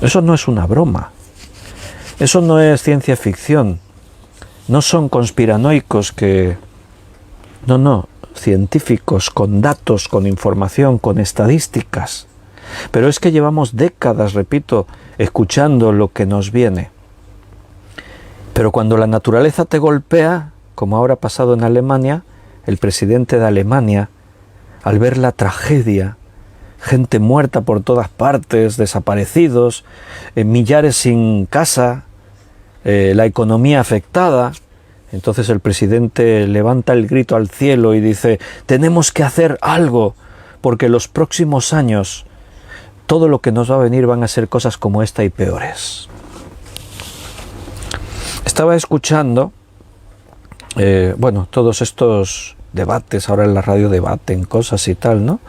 Eso no es una broma, eso no es ciencia ficción, no son conspiranoicos que... No, científicos, con datos, con información, con estadísticas. Pero es que llevamos décadas, repito, escuchando lo que nos viene. Pero cuando la naturaleza te golpea, como ahora ha pasado en Alemania, el presidente de Alemania, al ver la tragedia, gente muerta por todas partes, desaparecidos, millares sin casa, la economía afectada, entonces el presidente levanta el grito al cielo y dice: tenemos que hacer algo, porque los próximos años todo lo que nos va a venir van a ser cosas como esta y peores. Estaba escuchando, todos estos debates, ahora en la radio debaten cosas y tal, ¿no?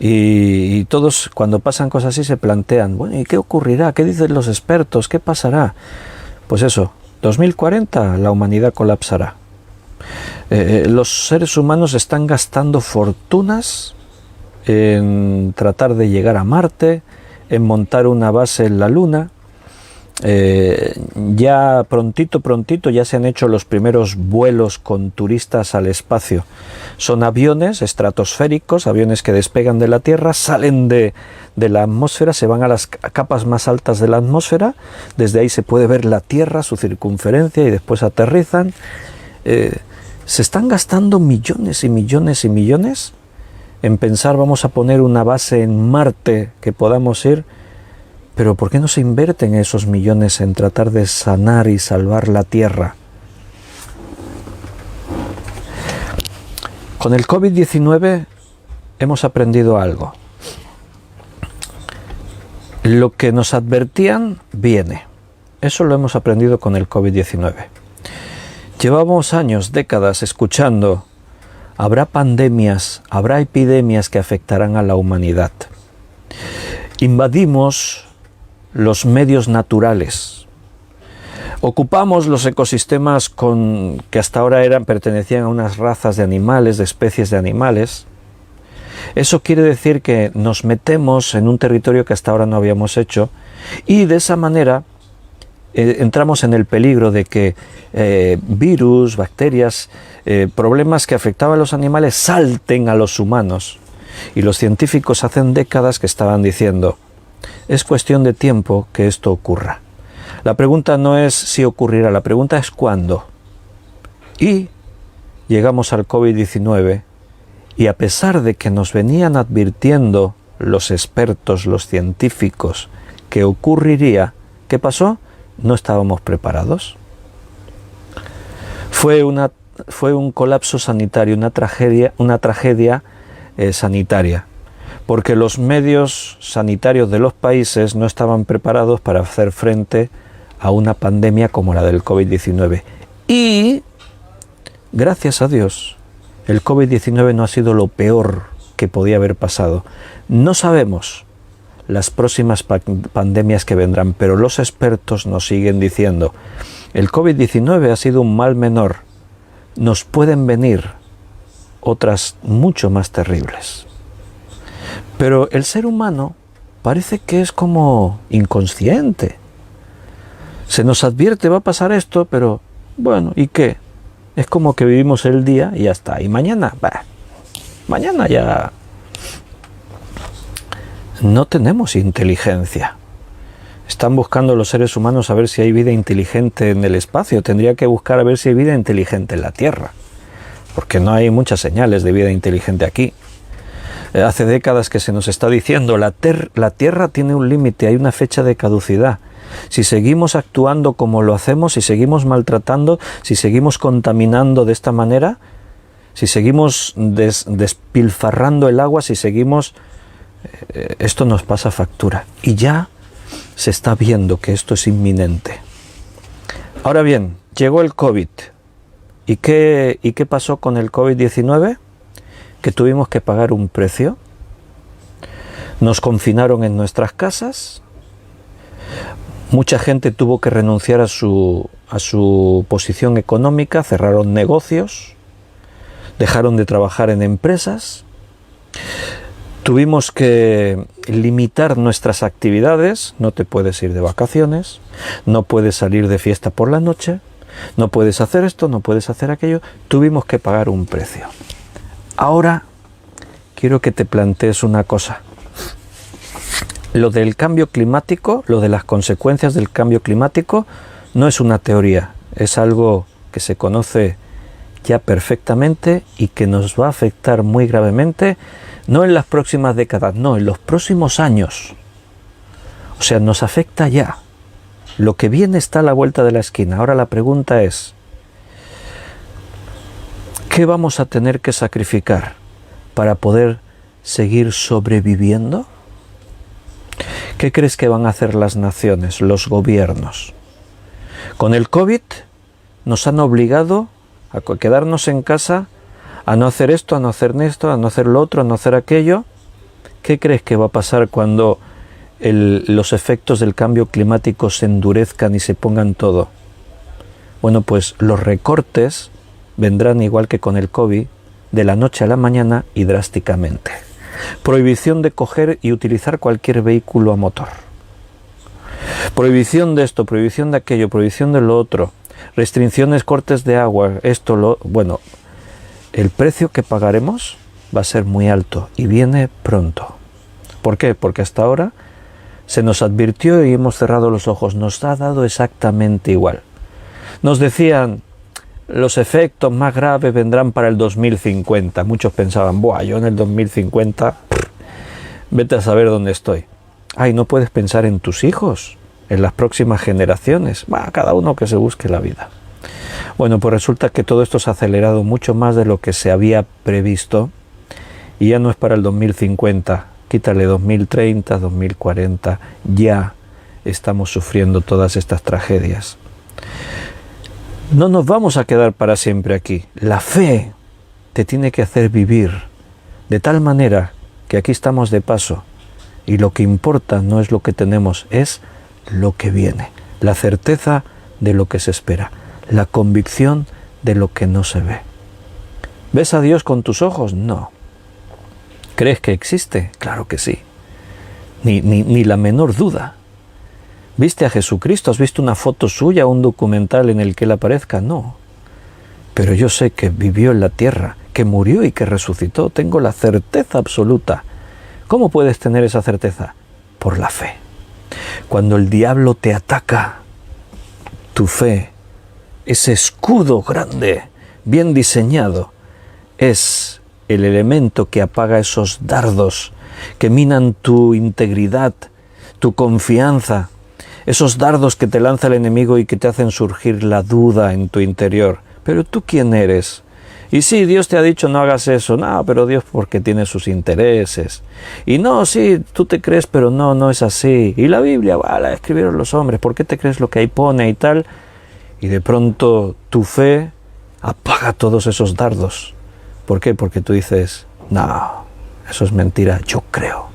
Y todos, cuando pasan cosas así, se plantean, bueno, ¿y qué ocurrirá? ¿Qué dicen los expertos? ¿Qué pasará? Pues eso, 2040 la humanidad colapsará. Los seres humanos están gastando fortunas en tratar de llegar a Marte, en montar una base en la Luna. Ya prontito ya se han hecho los primeros vuelos con turistas al espacio. Son aviones estratosféricos, aviones que despegan de la Tierra, salen de la atmósfera, se van a las capas más altas de la atmósfera, desde ahí se puede ver la Tierra, su circunferencia, y después aterrizan. Se están gastando millones y millones y millones en pensar, vamos a poner una base en Marte que podamos ir. Pero ¿por qué no se invierten esos millones en tratar de sanar y salvar la Tierra? Con el COVID-19 hemos aprendido algo. Lo que nos advertían viene. Eso lo hemos aprendido con el COVID-19. Llevamos años, décadas escuchando: habrá pandemias, habrá epidemias que afectarán a la humanidad. Invadimos los medios naturales. Ocupamos los ecosistemas que hasta ahora pertenecían a unas razas de animales, de especies de animales. Eso quiere decir que nos metemos en un territorio que hasta ahora no habíamos hecho, y de esa manera entramos en el peligro de que virus, bacterias, problemas que afectaban a los animales salten a los humanos. Y los científicos hacen décadas que estaban diciendo: es cuestión de tiempo que esto ocurra. La pregunta no es si ocurrirá, la pregunta es cuándo. Y llegamos al COVID-19, y a pesar de que nos venían advirtiendo los expertos, los científicos, que ocurriría, ¿qué pasó? No estábamos preparados. Fue un colapso sanitario, una tragedia sanitaria, porque los medios sanitarios de los países no estaban preparados para hacer frente a una pandemia como la del COVID-19. Y, gracias a Dios, el COVID-19 no ha sido lo peor que podía haber pasado. No sabemos las próximas pandemias que vendrán, pero los expertos nos siguen diciendo: el COVID-19 ha sido un mal menor, nos pueden venir otras mucho más terribles. Pero el ser humano parece que es como inconsciente. Se nos advierte, va a pasar esto, pero bueno, ¿y qué? Es como que vivimos el día y ya está. Y mañana, mañana ya no tenemos inteligencia. Están buscando los seres humanos a ver si hay vida inteligente en el espacio. Tendría que buscar a ver si hay vida inteligente en la Tierra, porque no hay muchas señales de vida inteligente aquí. Hace décadas que se nos está diciendo, la Tierra tiene un límite, hay una fecha de caducidad. Si seguimos actuando como lo hacemos, si seguimos maltratando, si seguimos contaminando de esta manera, si seguimos despilfarrando el agua, si seguimos esto nos pasa factura y ya se está viendo que esto es inminente. Ahora bien, llegó el COVID. ¿Y qué pasó con el COVID-19? Que tuvimos que pagar un precio. Nos confinaron en nuestras casas. Mucha gente tuvo que renunciar a su posición económica, cerraron negocios, dejaron de trabajar en empresas. Tuvimos que limitar nuestras actividades, no te puedes ir de vacaciones, no puedes salir de fiesta por la noche, no puedes hacer esto, no puedes hacer aquello. Tuvimos que pagar un precio. Ahora quiero que te plantees una cosa. Lo del cambio climático, lo de las consecuencias del cambio climático, no es una teoría, es algo que se conoce ya perfectamente y que nos va a afectar muy gravemente, no en las próximas décadas, no, en los próximos años. O sea, nos afecta ya. Lo que viene está a la vuelta de la esquina. Ahora la pregunta es, ¿qué vamos a tener que sacrificar para poder seguir sobreviviendo? ¿Qué crees que van a hacer las naciones, los gobiernos? Con el COVID nos han obligado a quedarnos en casa, a no hacer esto, a no hacer esto, a no hacer lo otro, a no hacer aquello. ¿Qué crees que va a pasar cuando los efectos del cambio climático se endurezcan y se pongan todo? Bueno, pues los recortes vendrán igual que con el COVID, de la noche a la mañana y drásticamente. Prohibición de coger y utilizar cualquier vehículo a motor. Prohibición de esto, prohibición de aquello, prohibición de lo otro. Restricciones, cortes de agua, bueno, el precio que pagaremos va a ser muy alto y viene pronto. ¿Por qué? Porque hasta ahora se nos advirtió y hemos cerrado los ojos. Nos ha dado exactamente igual. Nos decían, los efectos más graves vendrán para el 2050. Muchos pensaban, buah, yo en el 2050, vete a saber dónde estoy. Ay, no puedes pensar en tus hijos, en las próximas generaciones. Cada uno que se busque la vida. Bueno, pues resulta que todo esto se ha acelerado mucho más de lo que se había previsto y ya no es para el 2050. Quítale 2030, 2040, ya estamos sufriendo todas estas tragedias. No nos vamos a quedar para siempre aquí. La fe te tiene que hacer vivir de tal manera que aquí estamos de paso y lo que importa no es lo que tenemos, es lo que viene, la certeza de lo que se espera, la convicción de lo que no se ve. ¿Ves a Dios con tus ojos? No. ¿Crees que existe? Claro que sí. Ni la menor duda. ¿Viste a Jesucristo? ¿Has visto una foto suya, un documental en el que Él aparezca? No. Pero yo sé que vivió en la tierra, que murió y que resucitó. Tengo la certeza absoluta. ¿Cómo puedes tener esa certeza? Por la fe. Cuando el diablo te ataca, tu fe, ese escudo grande, bien diseñado, es el elemento que apaga esos dardos que minan tu integridad, tu confianza, esos dardos que te lanza el enemigo y que te hacen surgir la duda en tu interior. ¿Pero tú quién eres? Y sí, Dios te ha dicho no hagas eso. No, pero Dios porque tiene sus intereses. Y no, sí, tú te crees, pero no es así. Y la Biblia, la escribieron los hombres. ¿Por qué te crees lo que ahí pone y tal? Y de pronto tu fe apaga todos esos dardos. ¿Por qué? Porque tú dices, no, eso es mentira. Yo creo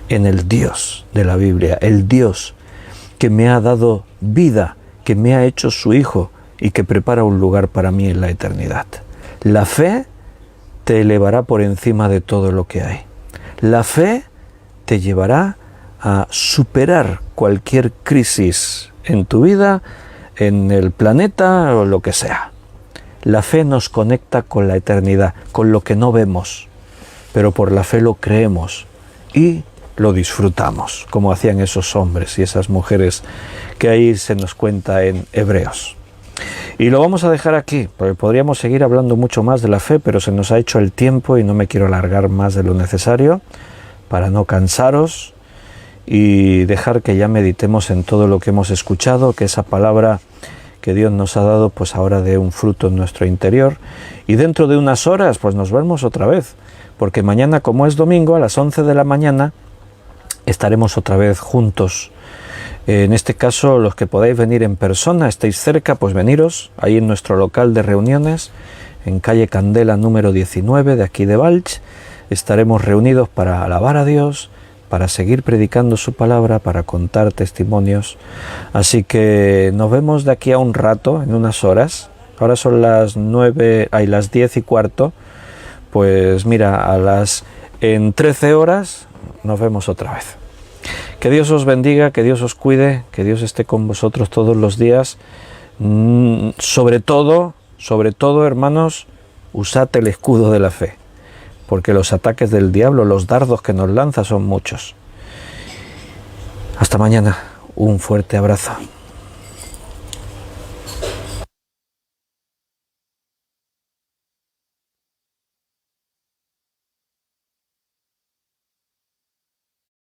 en el Dios de la Biblia, el Dios que me ha dado vida, que me ha hecho su hijo y que prepara un lugar para mí en la eternidad. La fe te elevará por encima de todo lo que hay. La fe te llevará a superar cualquier crisis en tu vida, en el planeta o lo que sea. La fe nos conecta con la eternidad, con lo que no vemos, pero por la fe lo creemos y lo disfrutamos, como hacían esos hombres y esas mujeres que ahí se nos cuenta en Hebreos. Y lo vamos a dejar aquí, porque podríamos seguir hablando mucho más de la fe, pero se nos ha hecho el tiempo y no me quiero alargar más de lo necesario para no cansaros y dejar que ya meditemos en todo lo que hemos escuchado, que esa palabra que Dios nos ha dado pues ahora dé un fruto en nuestro interior y dentro de unas horas pues nos vemos otra vez porque mañana, como es domingo, a las 11 de la mañana estaremos otra vez juntos. En este caso, los que podáis venir en persona, estéis cerca, pues veniros ahí en nuestro local de reuniones, en calle Candela número 19 de aquí de Valls. Estaremos reunidos para alabar a Dios, para seguir predicando su palabra, para contar testimonios. Así que nos vemos de aquí a un rato, en unas horas. Ahora son las 10:15. Pues mira, en 13 horas nos vemos otra vez. Que Dios os bendiga, que Dios os cuide, que Dios esté con vosotros todos los días. Sobre todo, hermanos, usad el escudo de la fe, porque los ataques del diablo, los dardos que nos lanza son muchos. Hasta mañana, un fuerte abrazo.